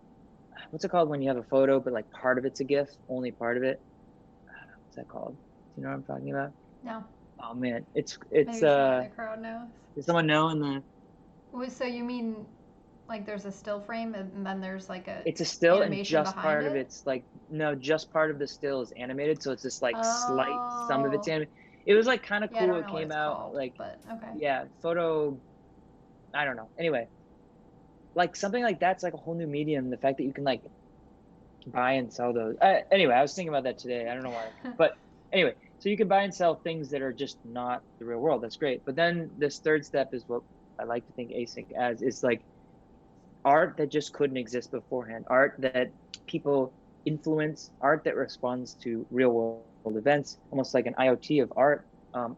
What's it called when you have a photo but like part of it's a GIF, only part of it? What's that called? Do you know what I'm talking about? No. Oh man, it's Maybe the crowd knows. Does someone know in the? So you mean like there's a still frame and then there's like a It's a still and animation just behind part it? of it's like no, just part of the still is animated, so it's this like slight some of it's Oh. animated. It was like kind of Yeah, I cool. don't It know what came it's out called, like but okay. yeah, photo. I don't know. Anyway, like something like that's like a whole new medium. The fact that you can like buy and sell those. Anyway, I was thinking about that today. I don't know why, but anyway, so you can buy and sell things that are just not the real world. That's great. But then this third step is what I like to think async as is like art that just couldn't exist beforehand. Art that people influence, art that responds to real world events, almost like an IoT of art.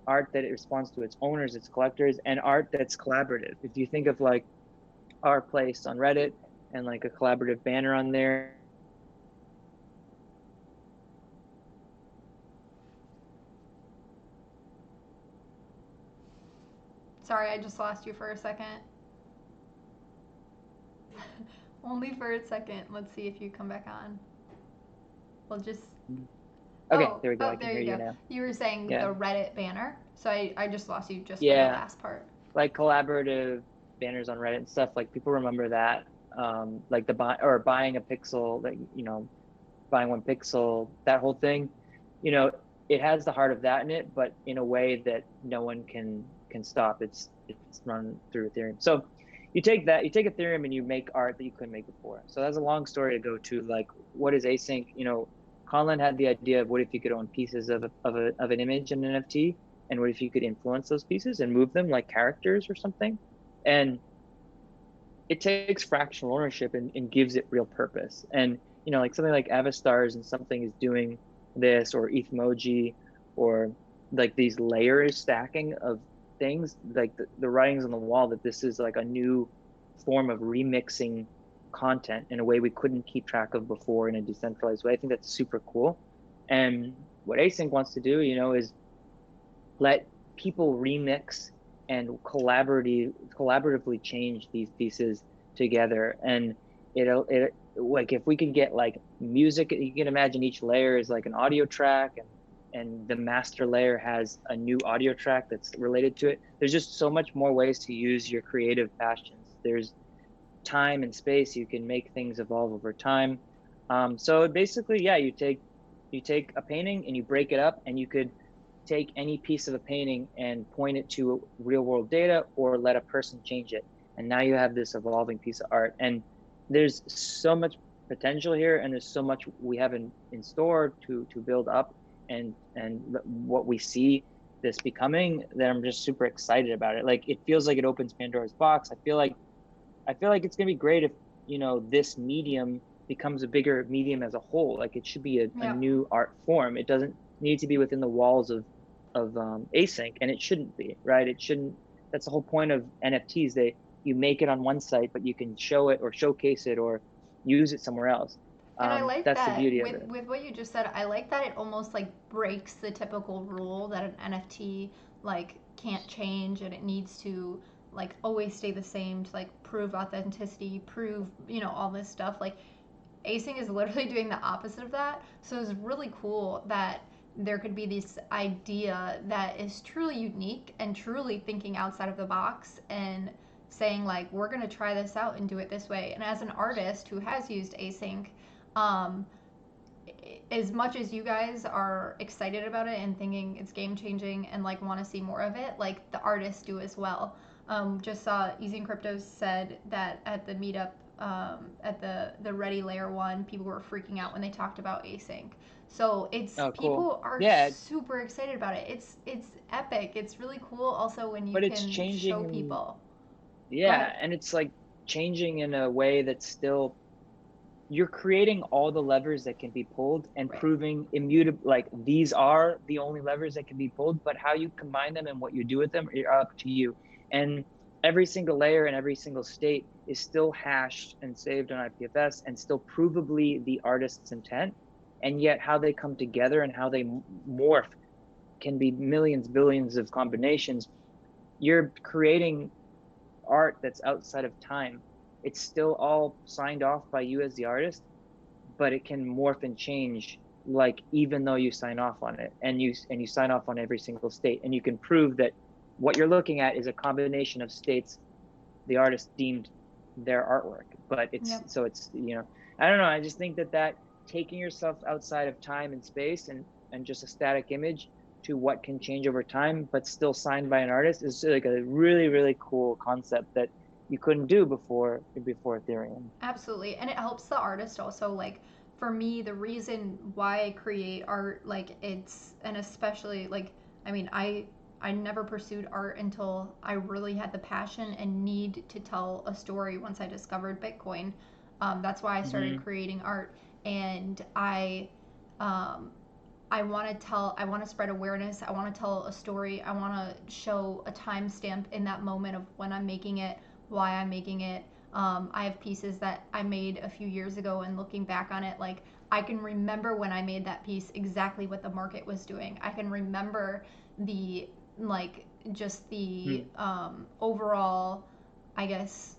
Art that it responds to its owners, its collectors, and art that's collaborative. If you think of like our place on Reddit and like a collaborative banner on there. Sorry, I just lost you for a second. Only for a second. Let's see if you come back on. We'll just. Okay, Oh, there we go. oh, I can there hear you you go. now. You were saying Yeah. the Reddit banner, so I just lost you just for the Yeah. last part. Like collaborative banners on Reddit and stuff. Like people remember that. Like buying a pixel, like buying one pixel, that whole thing. It has the heart of that in it, but in a way that no one can stop. It's run through Ethereum. So you take Ethereum and you make art that you couldn't make before. So that's a long story to go to. Like, what is async? Colin had the idea of what if you could own pieces of an image in an NFT, and what if you could influence those pieces and move them like characters or something, and it takes fractional ownership and gives it real purpose. And like something like Avastars and something is doing this, or Ethmoji, or like these layers stacking of things, like the writings on the wall that this is like a new form of remixing content in a way we couldn't keep track of before in a decentralized way. I think that's super cool. And what async wants to do, is let people remix and collaboratively change these pieces together. And it like if we could get like music, you can imagine each layer is like an audio track, and the master layer has a new audio track that's related to it. There's just so much more ways to use your creative passions. There's time and space. You can make things evolve over time. So basically, yeah, you take a painting and you break it up, and you could take any piece of a painting and point it to real world data, or let a person change it, and now you have this evolving piece of art. And there's so much potential here, and there's so much we have in store to build up, and what we see this becoming, that I'm just super excited about it. Like, it feels like it opens Pandora's box. I feel like it's gonna be great if this medium becomes a bigger medium as a whole. Like, it should be a new art form. It doesn't need to be within the walls of async, and it shouldn't be, right? It shouldn't. That's the whole point of NFTs. You make it on one site, but you can show it or showcase it or use it somewhere else. And I like That's the that beauty of it. with what you just said. I like that it almost like breaks the typical rule that an NFT like can't change and it needs to like always stay the same to like prove authenticity, prove, you know, all this stuff. Like async is literally doing the opposite of that. So it's really cool that there could be this idea that is truly unique and truly thinking outside of the box and saying like we're going to try this out and do it this way. And as an artist who has used async, um, as much as you guys are excited about it and thinking it's game changing and like want to see more of it, like the artists do as well. Just saw Easy and Crypto said that at the meetup, at the Ready Layer One, people were freaking out when they talked about async. So it's Oh, cool. people are Yeah, super excited about it. It's epic. It's really cool. Also when you but it's can show changing. people. Go Yeah, ahead. and it's like changing in a way that's still, you're creating all the levers that can be pulled and Right. proving immutable, like these are the only levers that can be pulled, but how you combine them and what you do with them are up to you. And every single layer and every single state is still hashed and saved on IPFS and still provably the artist's intent. And yet how they come together and how they morph can be millions, billions of combinations. You're creating art that's outside of time. It's still all signed off by you as the artist, but it can morph and change, like even though you sign off on it, and you sign off on every single state, and you can prove that what you're looking at is a combination of states the artist deemed their artwork. But it's Yep. so it's, I don't know, I just think that taking yourself outside of time and space and just a static image to what can change over time but still signed by an artist is like a really, really cool concept that you couldn't do before Ethereum. Absolutely. And it helps the artist also. Like, for me, the reason why I create art, like, it's, and especially, like, I mean, I never pursued art until I really had the passion and need to tell a story once I discovered Bitcoin. That's why I started Mm-hmm. creating art. And um, I want to spread awareness. I want to tell a story. I want to show a timestamp in that moment of when I'm making it, why I'm making it. I have pieces that I made a few years ago, and looking back on it, like I can remember when I made that piece exactly what the market was doing. I can remember the like just the overall, I guess,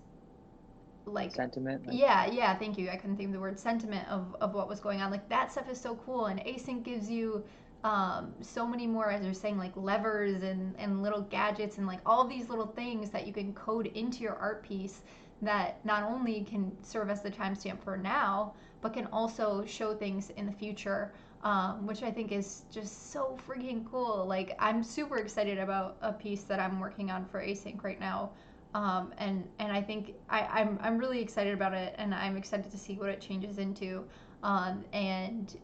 like Sentiment, like, yeah, thank you, I couldn't think of the word, sentiment of what was going on. Like that stuff is so cool, and async gives you so many more, as you're saying, like levers and little gadgets and like all these little things that you can code into your art piece that not only can serve as the timestamp for now but can also show things in the future, which I think is just so freaking cool. Like I'm super excited about a piece that I'm working on for async right now, and I think I'm really excited about it, and I'm excited to see what it changes into. And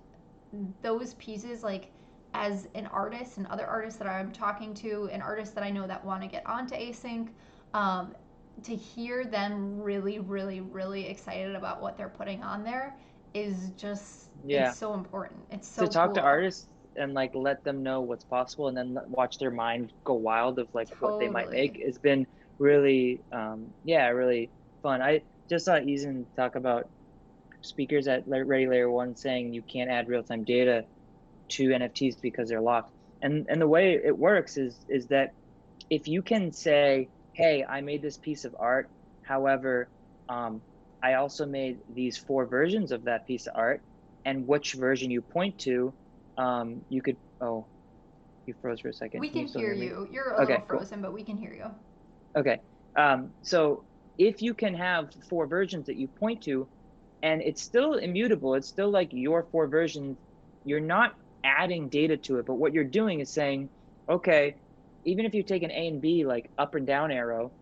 those pieces, like as an artist and other artists that I'm talking to, and artists that I know that want to get onto async, um, to hear them really, really, really excited about what they're putting on there is just, it's yeah, so important. It's to so talk to cool. artists and like let them know what's possible and then watch their mind go wild of like what they might Totally. make has been really, yeah, really fun. I just saw Ethan talk about speakers at Ready Layer One saying you can't add real-time data to NFTs because they're locked. And the way it works is that if you can say, hey, I made this piece of art, however, I also made these 4 versions of that piece of art, and which version you point to, you could, oh, you froze for a second. We Can you can still hear hear me? you. You're a little Okay, cool. frozen, but we can hear you. Okay. So if you can have 4 versions that you point to, and it's still immutable, it's still like your 4 versions, you're not adding data to it, but what you're doing is saying, okay, even if you take an A and B, like up and down arrow,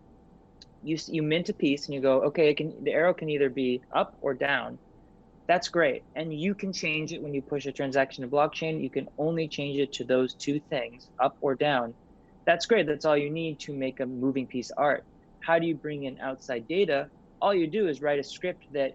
you mint a piece and you go, okay, the arrow can either be up or down. That's great. And you can change it when you push a transaction to blockchain. You can only change it to those 2 things, up or down. That's great. That's all you need to make a moving piece of art. How do you bring in outside data? All you do is write a script that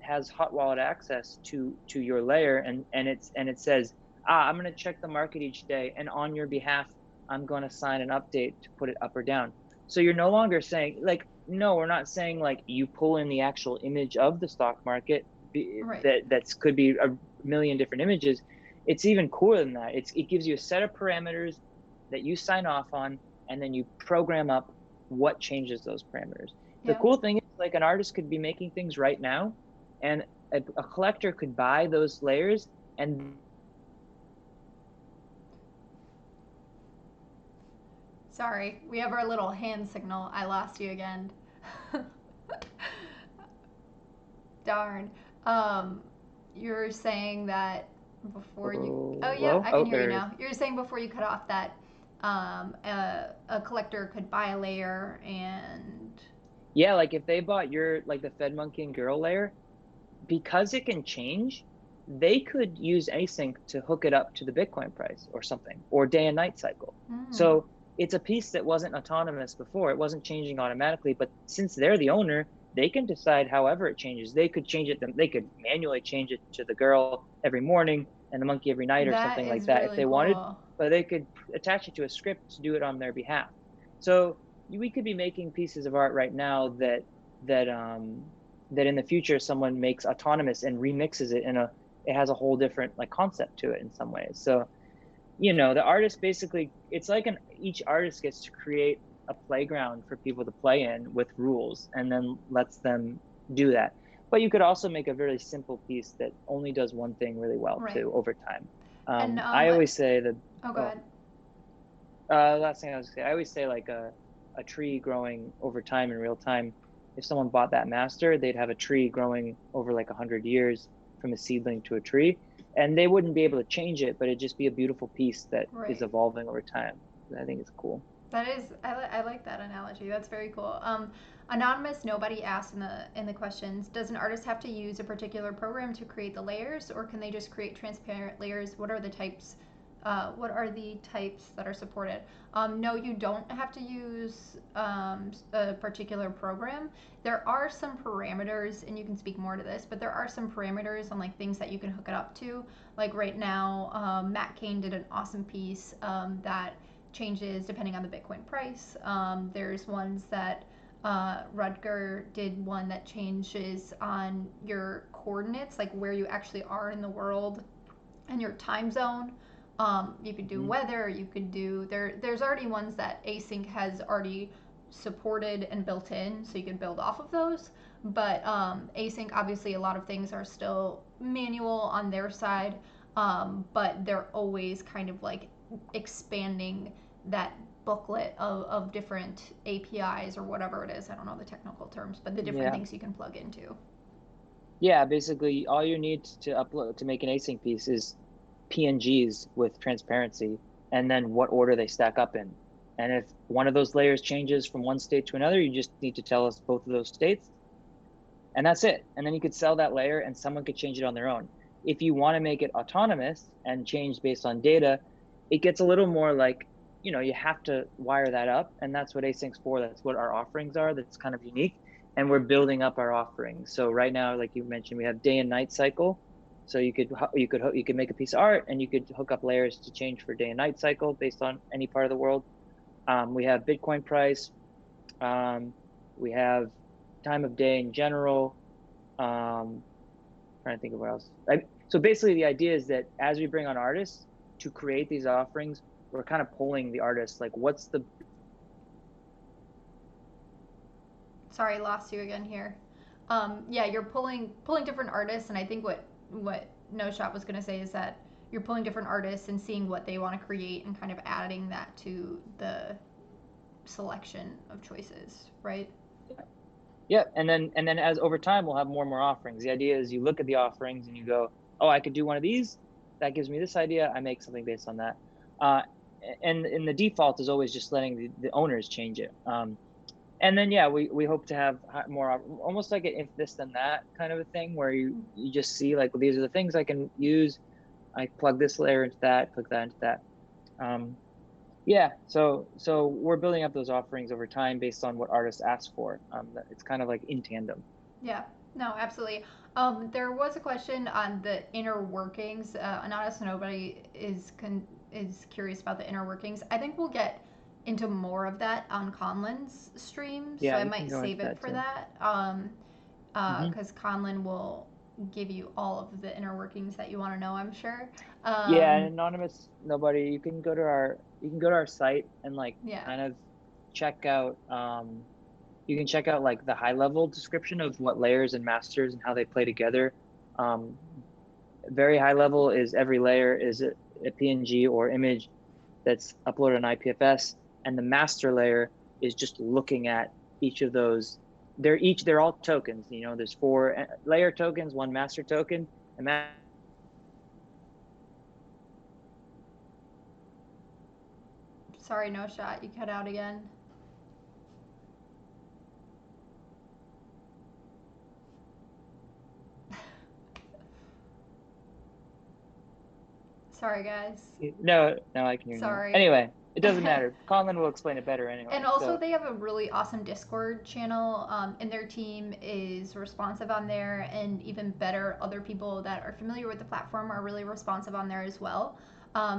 has hot wallet access to your layer, and it says, I'm going to check the market each day, and on your behalf, I'm going to sign an update to put it up or down. So you're no longer saying, like, no, we're not saying like you pull in the actual image of the stock market. Right. that could be a million different images. It's even cooler than that. It gives you a set of parameters that you sign off on, and then you program up what changes those parameters. The Yeah. cool thing is, like, an artist could be making things right now, and a collector could buy those layers and Sorry, we have our little hand signal. I lost you again. Darn. Um, you're saying that before you. Oh, yeah, Hello? I can Oh, hear you there it is. now. You're saying before you cut off that a collector could buy a layer and. Yeah, like if they bought your, like, the Fed Monkey and Girl layer, because it can change, they could use async to hook it up to the Bitcoin price or something, or day and night cycle. Mm, So it's a piece that wasn't autonomous before. It wasn't changing automatically, but since they're the owner, they can decide however it changes. They could change it, they could manually change it to the girl every morning and the monkey every night or that something like is that if really they wanted, cool. but they could attach it to a script to do it on their behalf. So we could be making pieces of art right now that that in the future someone makes autonomous and remixes it in a, it has a whole different like concept to it in some ways. So the artist basically, it's like an each artist gets to create a playground for people to play in with rules and then lets them do that. But you could also make a very simple piece that only does one thing really well Right. too over time. And I always say that, oh, go oh, ahead. last thing I was gonna say, I always say, like, a tree growing over time in real time. If someone bought that master, they'd have a tree growing over like 100 years from a seedling to a tree, and they wouldn't be able to change it, but it'd just be a beautiful piece that is Right. evolving over time. I think it's cool. That is, I like that analogy. That's very cool. Anonymous, nobody asked in the questions. Does an artist have to use a particular program to create the layers, or can they just create transparent layers? What are the types? What are the types that are supported? No, you don't have to use a particular program. There are some parameters, and you can speak more to this, but there are some parameters on like things that you can hook it up to. Like right now, Matt Kane did an awesome piece that changes depending on the Bitcoin price. There's ones that Rutger did one that changes on your coordinates, like where you actually are in the world and your time zone. You could do Hmm. weather. You could do There's already ones that async has already supported and built in, so you can build off of those. But async, obviously, a lot of things are still manual on their side, but they're always kind of like expanding that booklet of different APIs or whatever it is. I don't know the technical terms, but the different Yeah. things you can plug into. Yeah, basically all you need to upload to make an async piece is PNGs with transparency, and then what order they stack up in. And if one of those layers changes from one state to another, you just need to tell us both of those states, and that's it. And then you could sell that layer and someone could change it on their own. If you want to make it autonomous and change based on data, it gets a little more like, you have to wire that up. And that's what async's for. That's what our offerings are. That's kind of unique. And we're building up our offerings. So right now, like you mentioned, we have day and night cycle. So you could make a piece of art and you could hook up layers to change for day and night cycle based on any part of the world. We have Bitcoin price. Um, we have time of day in general. Trying to think of what else. So basically, the idea is that as we bring on artists to create these offerings, we're kind of pulling the artists, like, what's the. Sorry, lost you again here. Yeah, you're pulling different artists, and I think what n0shot was going to say is that you're pulling different artists and seeing what they want to create and kind of adding that to the selection of choices, right? Yeah, and then as over time, we'll have more and more offerings. The idea is you look at the offerings and you go, oh, I could do one of these. That gives me this idea. I make something based on that. Uh, and the default is always just letting the owners change it. And then, yeah, we hope to have more, almost like an if this then that kind of a thing, where you just see, like, well, these are the things I can use. I plug this layer into that, plug that into that. Yeah, so we're building up those offerings over time based on what artists ask for. It's kind of like in tandem. Yeah, no, absolutely. There was a question on the inner workings. Not us, nobody is curious about the inner workings. I think we'll get into more of that on Conlin's stream, so Yeah, I we can might go into save it that for too. that. Hmm. Because Conlin will. give you all of the inner workings that you want to know, I'm sure. Yeah, and anonymous nobody. You can go to our site and like Yeah. kind of check out you can check out like the high level description of what layers and masters and how they play together. Um, Very high level is every layer is a PNG or image that's uploaded on IPFS, and the master layer is just looking at each of those. They're all tokens. You know, there's four layer tokens, one master token, and Sorry, no shot. You cut out again. Sorry, guys. no, I can hear you now. Sorry. Anyway, it doesn't matter. Colin will explain it better anyway. And also, So they have a really awesome Discord channel, and their team is responsive on there. And even better, other people that are familiar with the platform are really responsive on there as well.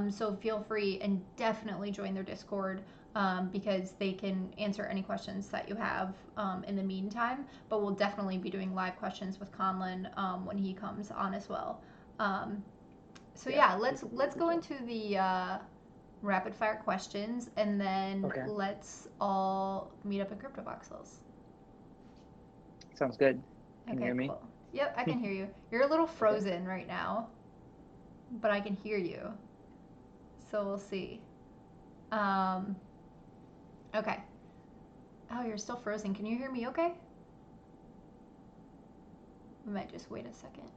So feel free and definitely join their Discord, because they can answer any questions that you have in the meantime. But we'll definitely be doing live questions with Conlon when he comes on as well. So yeah, let's go into the rapid fire questions, and then okay, let's all meet up in crypto voxels. sounds good. Can you Okay, hear me? cool. Yep, I can hear you. You're a little frozen right now, but I can hear you. So we'll see. Um, okay. Oh, you're still frozen. Can you hear me okay? We might just wait a second.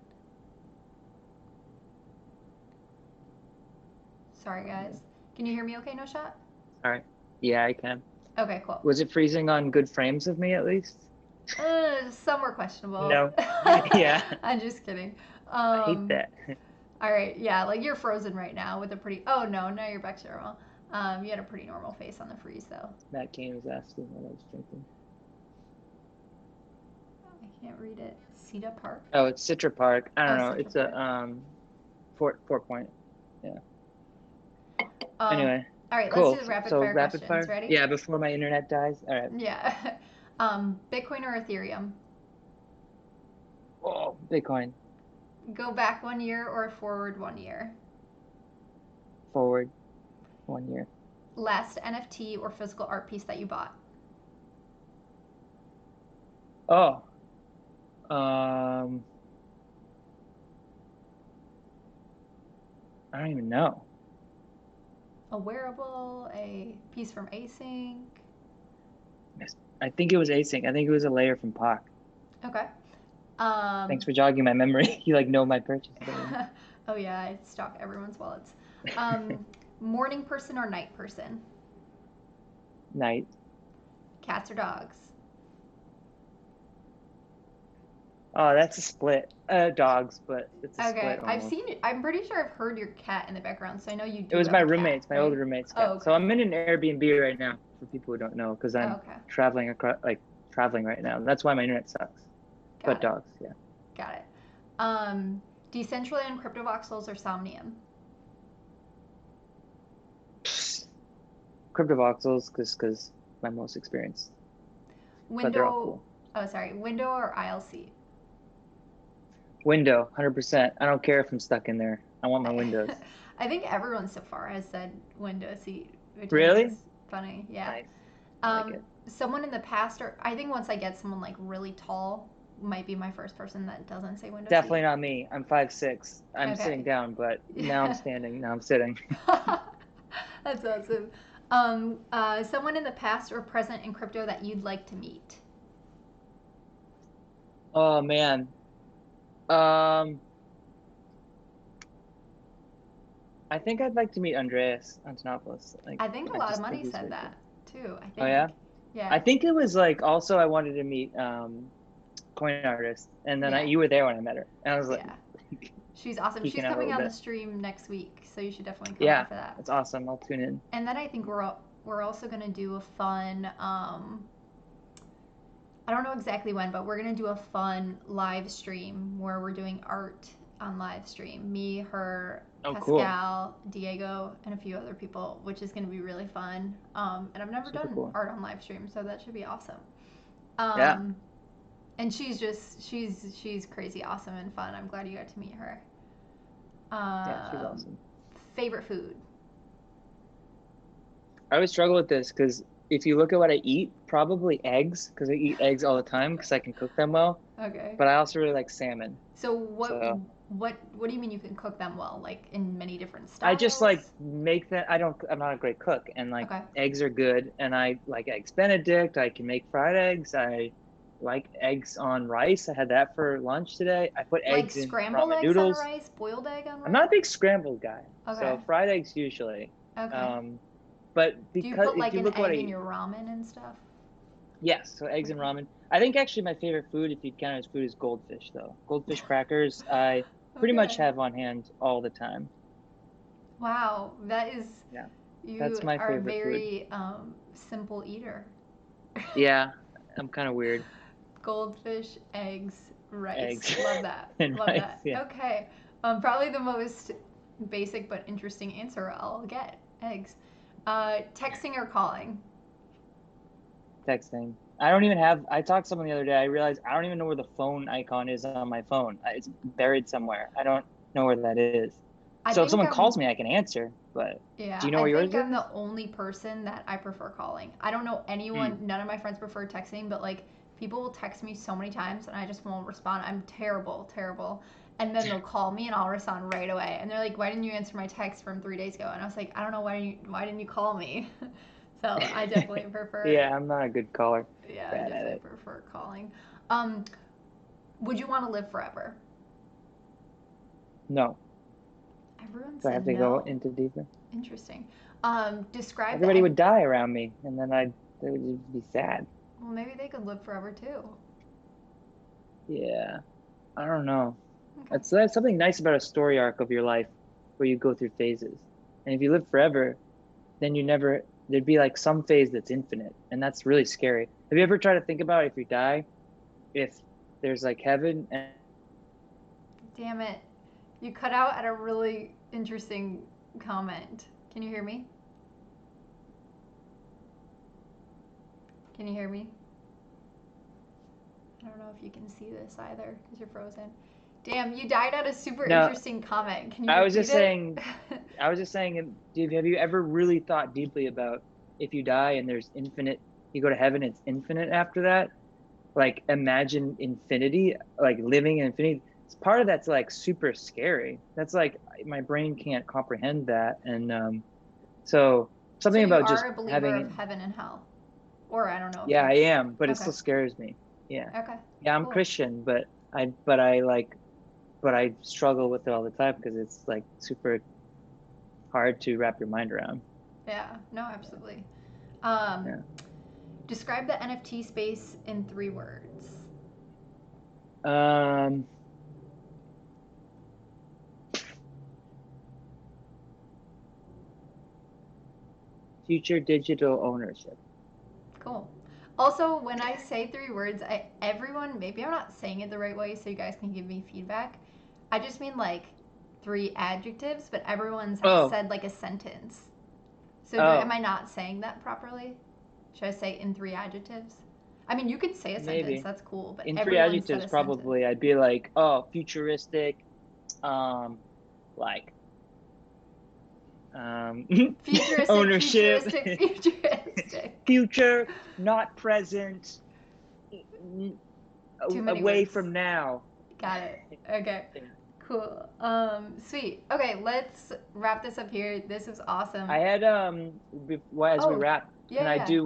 Sorry, guys. Can you hear me okay, no shot? All right. Yeah, I can. Okay, cool. Was it freezing on good frames of me at least? Some were questionable. No. Yeah. I'm just kidding. I hate that. All right, yeah, like you're frozen right now with a pretty. Oh no, now you're back to normal. You had a pretty normal face on the freeze though. Matt Kane was asking what I was drinking. I can't read it. Cedar Park. Oh, it's Citra Park. I don't Oh, know. Citra It's Park. a four point. Yeah. Um. Anyway, All right, let's do cool. the rapid So fire rapid questions. fire. Ready? Yeah, before my internet dies. All right. Yeah. Bitcoin or Ethereum? Oh, Bitcoin. Go back 1 year or forward 1 year? Forward 1 year. Last NFT or physical art piece that you bought? Oh. Um. I don't even know. A wearable, a piece from Async. I think it was async. I think it was a layer from POC. Okay. Thanks for jogging my memory. You like know my purchase. Oh yeah, I stalk everyone's wallets. Um, Morning person or night person? Night. Cats or dogs? Oh, that's a split. Dogs, but it's a Okay, split almost. I'm pretty sure I've heard your cat in the background, so I know you It do was have my a cat, roommate's, my right? old roommate's Oh, cat. So okay. I'm in an Airbnb right now for people who don't know, because Oh, I'm okay. traveling across, like traveling right now. That's why my internet sucks. Got But it. dogs, yeah. Got it. Decentraland, Cryptovoxels, or Somnium? Cryptovoxels, because my most experience. But they're all Window. cool. Oh, sorry. Window or aisle seat? Window, 100%. I don't care if I'm stuck in there. I want my windows. I think everyone so far has said window seat, which Really? is funny. Yeah. Nice. I like it. Someone in the past, or I think once I get someone like really tall, might be my first person that doesn't say window Definitely seat. not me. I'm 5'6". I'm sitting Okay. down, but now I'm standing. Now I'm sitting. That's awesome. Someone in the past or present in crypto that you'd like to meet. Oh man. Um, I think I'd like to meet Andreas Antonopoulos. Like, I think a I lot of just think money he's said really cool. that too. I Oh think. yeah. I Yeah. think it was like also I wanted to meet coin artist, and then Yeah. you were there when I met her, and I was like, Yeah. She's awesome. She's geeking out a coming little on the bit. stream next week, so you should definitely come on Yeah, for that. that's awesome. I'll tune in. And then I think we're also gonna do a fun. I don't know exactly when, but we're gonna do a fun live stream where we're doing art on live stream. Me, her, Oh, cool. Pascal, Diego, and a few other people, which is gonna be really fun. And I've never Super done cool. art on live stream, so that should be awesome. Yeah. Um, And she's crazy awesome and fun. I'm glad you got to meet her. Yeah, she's Um, awesome. Favorite food? I always struggle with this because if you look at what I eat, probably eggs, because I eat eggs all the time because I can cook them well. Okay. But I also really like salmon. So So what do you mean you can cook them well? Like in many different I just like styles? make them. I'm not a great cook, and like Okay. eggs are good, and I like eggs Benedict. I can make fried eggs. I like eggs on rice. I had that for lunch today. I put Like eggs in scrambled ramen eggs on noodles. rice, boiled egg on I'm not a rice? big scrambled guy, Okay. so fried eggs usually. Okay. Um, but Do you because put if like you an look what egg I in eat, your ramen and stuff? yes, so eggs and Okay. ramen. I think actually my favorite food, if you count it as food, is goldfish though. Goldfish crackers, I pretty much Okay. have on hand all the time. Wow, that is Yeah, you that's my are a favorite food. very simple eater. Yeah, I'm kind of weird. Goldfish, eggs, rice. Eggs Love that. and Love rice. that. Yeah, Okay. Probably the most basic but interesting answer I'll get. Eggs. Texting or calling? texting. I don't even have. I talked to someone the other day. I realized I don't even know where the phone icon is on my phone. It's buried somewhere. I don't know where that is. I So if think someone I'm calls me, I can answer. But do Yeah, you know I where think yours I'm is? the only person that I prefer calling. I don't know anyone, Hmm. none of my friends prefer texting, but like people will text me so many times and I just won't respond. I'm terrible, terrible. And then they'll call me and I'll respond right away. And they're like, "Why didn't you answer my text from 3 days ago?" And I was like, "I don't know why didn't you call me?" So I definitely prefer Yeah, I'm not a good caller. yeah, I Bad at definitely it. prefer calling. Um, would you want to live forever? No. Everyone Do I said have to go no. into deeper? Interesting. Describe the Everybody N. would die around me, and then it would just be sad. Well, maybe they could live forever too. Yeah, I don't know. Okay. That's something nice about a story arc of your life where you go through phases. And if you live forever, then there'd be like some phase that's infinite, and that's really scary. Have you ever tried to think about if you die, if there's like heaven and Damn it. You cut out at a really interesting comment. Can you hear me? Can you hear me? I don't know if you can see this either because you're frozen. Damn, you died at a super no, interesting comment. Can you I was repeat just it? saying, I was just saying, have you ever really thought deeply about if you die and there's infinite, you go to heaven, it's infinite after that? Like imagine infinity, like living in infinity. It's part of that's like super scary. That's like my brain can't comprehend that. And so So something you about just are a believer of having, heaven and hell. Or I don't know if yeah, I that's am, but it okay. still scares me. Yeah. Okay. Yeah, I'm Cool. Christian, but I struggle with it all the time because it's like super hard to wrap your mind around. Yeah. No, absolutely. Um, Yeah. describe the NFT space in 3 words. Um, future digital ownership. Cool. Also, when I say 3 words, everyone maybe I'm not saying it the right way, so you guys can give me feedback. I just mean like 3 adjectives, but everyone's Oh, said like a sentence. So am oh, I not saying that properly? Should I say in 3 adjectives? I mean, you could say a sentence. maybe. That's cool, but In three everyone said adjectives, a sentence. probably I'd be like, oh, futuristic, um, like, um, Futuristic, ownership, futuristic, futuristic. future, not present, Too many away words. from now. Got it. Okay. Cool. Sweet. Okay, let's wrap this up here. This was awesome. I had as we Oh, wrap, yeah, yeah.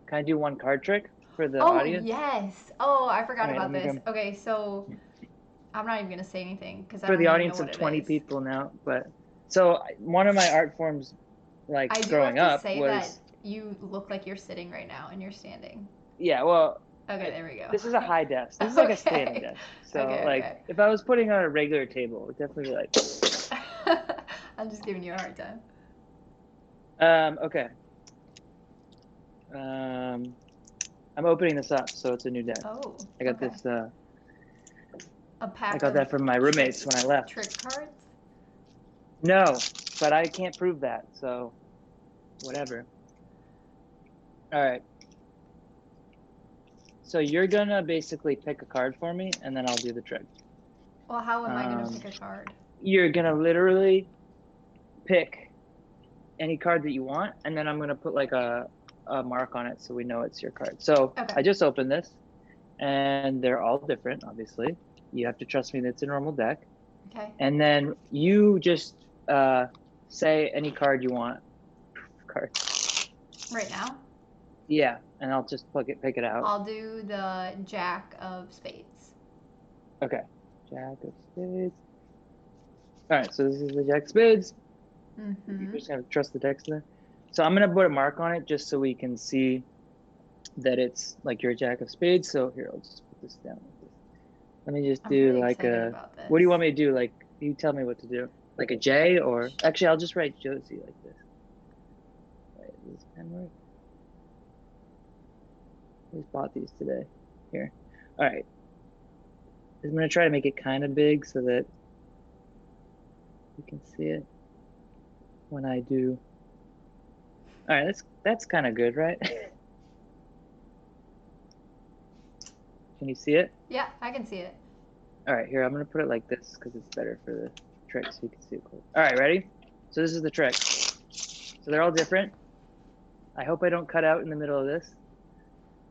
can I do one card trick for the Oh, audience? yes. Oh, I All forgot right, let about me this. go Okay, so I'm not even gonna say anything because I for don't the even know audience what of it 20 is. people now. But so one of my art forms, like I do have growing to up, say that was you look like you're sitting right now and you're standing. yeah. Well, Okay, there we go. this is a high desk. This is like a standing Okay. desk. So Okay, like okay. if I was putting on a regular table, it would definitely be like. I'm just giving you a hard time. Okay. Um, I'm opening this up, so it's a new deck. Oh, I got okay. this. A I pack got of that from my roommates when I left. trick cards? No, but I can't prove that. So whatever. All right. So you're gonna basically pick a card for me, and then I'll do the trick. Well, how am I gonna pick a card? You're gonna literally pick any card that you want, and then I'm gonna put like a mark on it so we know it's your card. So Okay. I just opened this, and they're all different, obviously. You have to trust me that it's a normal deck. Okay. And then you just say any card you want. Card. Right now? Yeah, and I'll just pick it out. I'll do the Jack of Spades. Okay. Jack of Spades. All right, so this is the Jack of Spades. Mm-hmm. You're just gonna trust the decks there. So I'm gonna put a mark on it just so we can see that it's like your Jack of Spades. So here, I'll just put this down like this. Let me just do really like excited about this. What do you want me to do? Like, you tell me what to do. Like a J, or actually, I'll just write Josie like this. Wait, does this pen work? I just bought these today. Here. All right. I'm gonna try to make it kind of big so that you can see it when I do. All right, that's kind of good, right? Can you see it? Yeah, I can see it. All right, here, I'm gonna put it like this because it's better for the trick so you can see it cool. All right, ready? So this is the trick. So they're all different. I hope I don't cut out in the middle of this,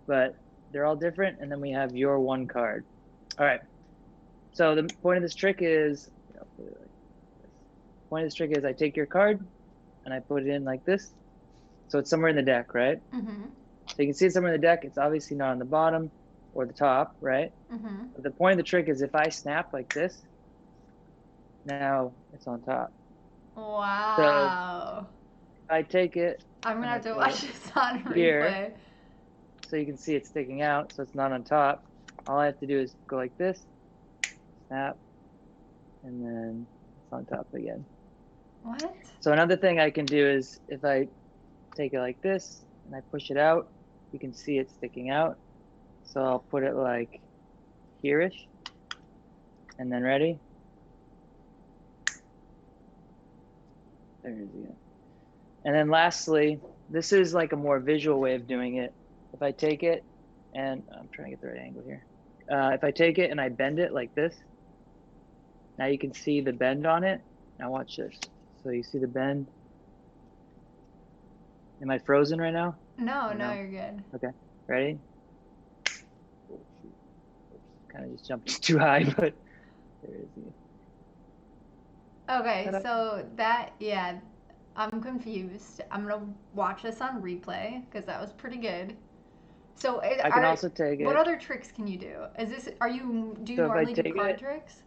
but they're all different, and then we have your one card. All right, so the point of this trick is, I'll put it like this. The point of this trick is I take your card and I put it in like this. So it's somewhere in the deck, right? Mm-hmm. So you can see it somewhere in the deck. It's obviously not on the bottom or the top, right? Mm-hmm. But the point of the trick is if I snap like this, now it's on top. Wow. So I take it. I'm gonna have to watch this on here, replay. so you can see it sticking out, so it's not on top. All I have to do is go like this, snap, and then it's on top again. What? So another thing I can do is if I take it like this and I push it out, you can see it sticking out. So I'll put it like here-ish, and then ready? There it is again. And then lastly, this is like a more visual way of doing it. If I take it, and I'm trying to get the right angle here. If I take it and I bend it like this, now you can see the bend on it. Now watch this. So you see the bend. Am I frozen right now? No, you're good. Okay, ready? Oh, shoot. Oops, kind of just jumped too high, but there it is. Okay, so yeah, I'm confused. I'm gonna watch this on replay because that was pretty good. So I can also take it. What other tricks can you do? Do you normally do card tricks?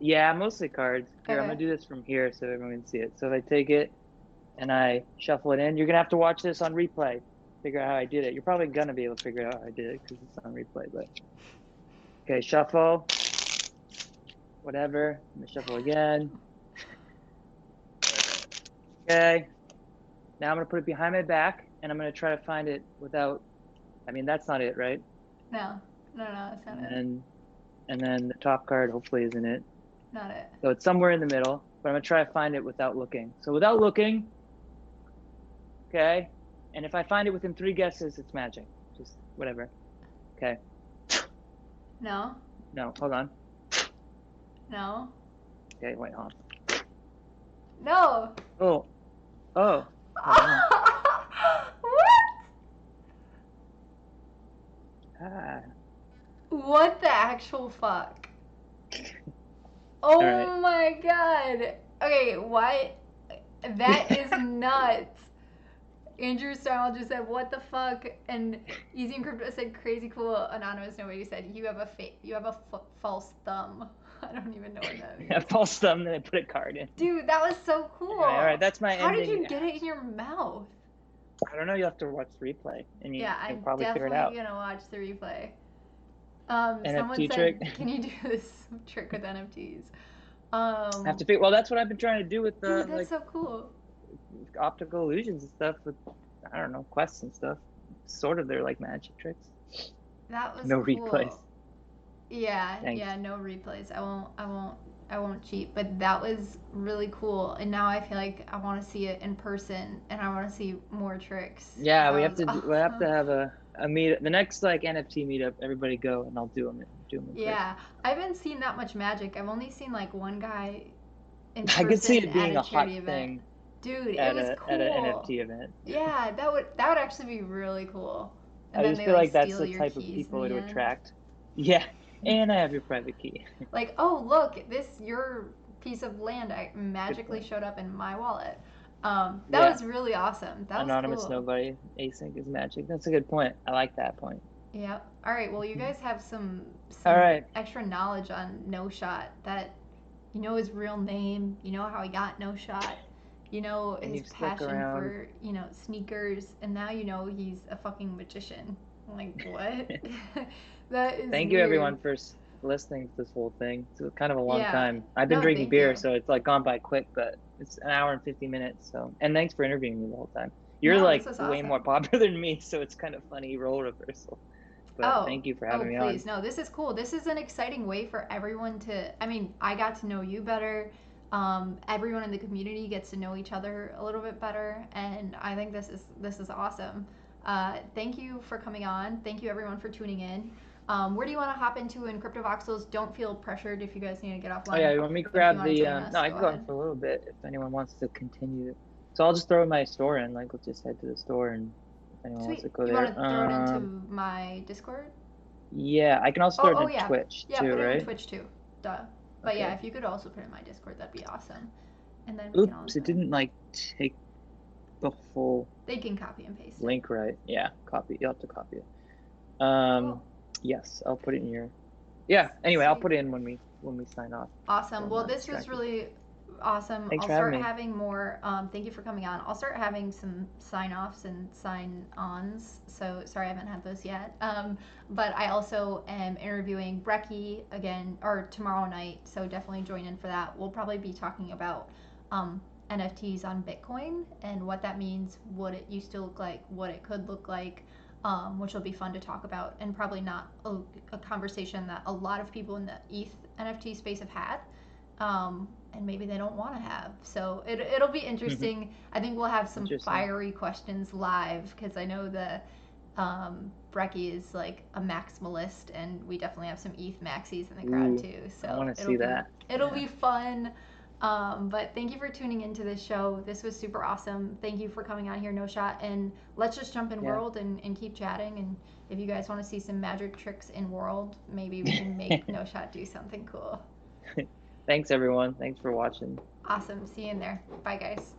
Yeah, mostly cards. Here, Okay. I'm gonna do this from here so everyone can see it. So if I take it and I shuffle it in, you're gonna have to watch this on replay, figure out how I did it. You're probably gonna be able to figure out how I did it because it's on replay, but okay, shuffle, whatever. I'm gonna shuffle again. Okay, now I'm gonna put it behind my back and I'm gonna try to find it without, I mean, that's not it, right? No, that's not it. And then the top card hopefully isn't it. Not it. So it's somewhere in the middle, but I'm gonna try to find it without looking. So without looking, okay, and if I find it within 3 guesses, it's magic. Just whatever. Okay. No. No, hold on. No. Okay, wait, hold on. No. Oh. What? Ah. What the actual fuck? Oh right. my god. Okay, what? That is nuts. Andrew Style just said, "What the fuck?" And Easy and Crypto said, "Crazy cool." Anonymous Nobody said, "You have a false thumb." I don't even know what that means. Yeah, false thumb, then I put a card in. Dude, that was so cool. All right, that's my How ending. did you get it in your mouth? I don't know. You have to watch the replay, and you'll probably figure it out. I'm definitely gonna watch the replay. NFT Someone said, trick. "Can you do this trick with NFTs?" I have to figure. Well, that's what I've been trying to do with the dude, that's so cool. Optical illusions and stuff. With I don't know, quests and stuff. Sort of, they're like magic tricks. That was no cool. replays. Yeah, Thanks. yeah, no replays. I won't cheat, but that was really cool. And now I feel like I want to see it in person, and I want to see more tricks. Yeah, That we have was to. awesome. We have to have a the next like NFT meetup, everybody go and I'll do them in person. Yeah, I haven't seen that much magic. I've only seen like one guy in I could see person it at being a a hot charity event. thing Dude, it at was an cool. NFT event. Yeah, that would actually be really cool. And I then just they feel like like that's steal the your type of keys in people the to end. attract. Yeah, and I have your private key. Like, oh look, this your piece of land Good magically point. showed up in my wallet. That Yeah, was really awesome. That was anonymous cool. nobody. Async is magic. That's a good point. I like that point. Yep. All right. Well, you guys have All some right, extra knowledge on No Shot. That you know his real name. You know how he got No Shot. You know and his you've stuck passion around. for sneakers, and now you know he's a fucking magician. I'm like, what? That is Thank you weird. everyone for listening to this whole thing. It's kind of a long Yeah. time. I've been No, drinking thank beer, you. so it's like gone by quick, but it's an hour and 50 minutes. So, and thanks for interviewing me the whole time. You're No, this like was way more awesome. popular than me, so it's kind of funny role reversal. But Oh, thank you for oh, having me on. please. No, this is cool. This is an exciting way for everyone to. I mean, I got to know you better. Everyone in the community gets to know each other a little bit better, and I think this is awesome. Thank you for coming on. Thank you everyone for tuning in. Where do you want to hop into in crypto voxels? Don't feel pressured if you guys need to get Oh yeah, offline, you want me to but if you grab want to the join no, us, I go can go on ahead. for a little bit if anyone wants to continue. So I'll just throw my store in, like we'll just head to the store and if anyone wants Sweet. to go You want there. to throw it into my Discord? Yeah, I can also Oh, throw it oh in yeah, Twitch yeah. too, Put it in right? Twitch too. Duh. But yeah, Okay. if you could also put it in my Discord, that'd be awesome. And then we can Oops, it also didn't like take the full they can copy and paste it. link right. Yeah, copy. You'll have to copy it. Cool. Yes, I'll put it in your. Yeah. Anyway, I'll Sweet. put it in when we sign off, so Awesome. I'm Well, not this was distracted. really awesome. Thanks I'll for having start me. having more. Thank you for coming on. I'll start having some sign offs and sign ons. So sorry I haven't had those yet. But I also am interviewing Brecky again or tomorrow night. So definitely join in for that. We'll probably be talking about um, NFTs on Bitcoin and what that means, what it used to look like, what it could look like. Which will be fun to talk about, and probably not a conversation that a lot of people in the ETH NFT space have had, and maybe they don't want to have. So it'll be interesting. I think we'll have some Interesting. fiery questions live because I know the Brecky is like a maximalist, and we definitely have some ETH maxis in the crowd Ooh, too. I So want to it'll see be that. it'll Yeah. be fun. But thank you for tuning into this show. This was super awesome. Thank you for coming on here, No Shot. And let's just jump in Yeah. world and keep chatting. And if you guys want to see some magic tricks in world, maybe we can make No Shot do something cool. Thanks everyone. Thanks for watching. Awesome. See you in there. Bye, guys.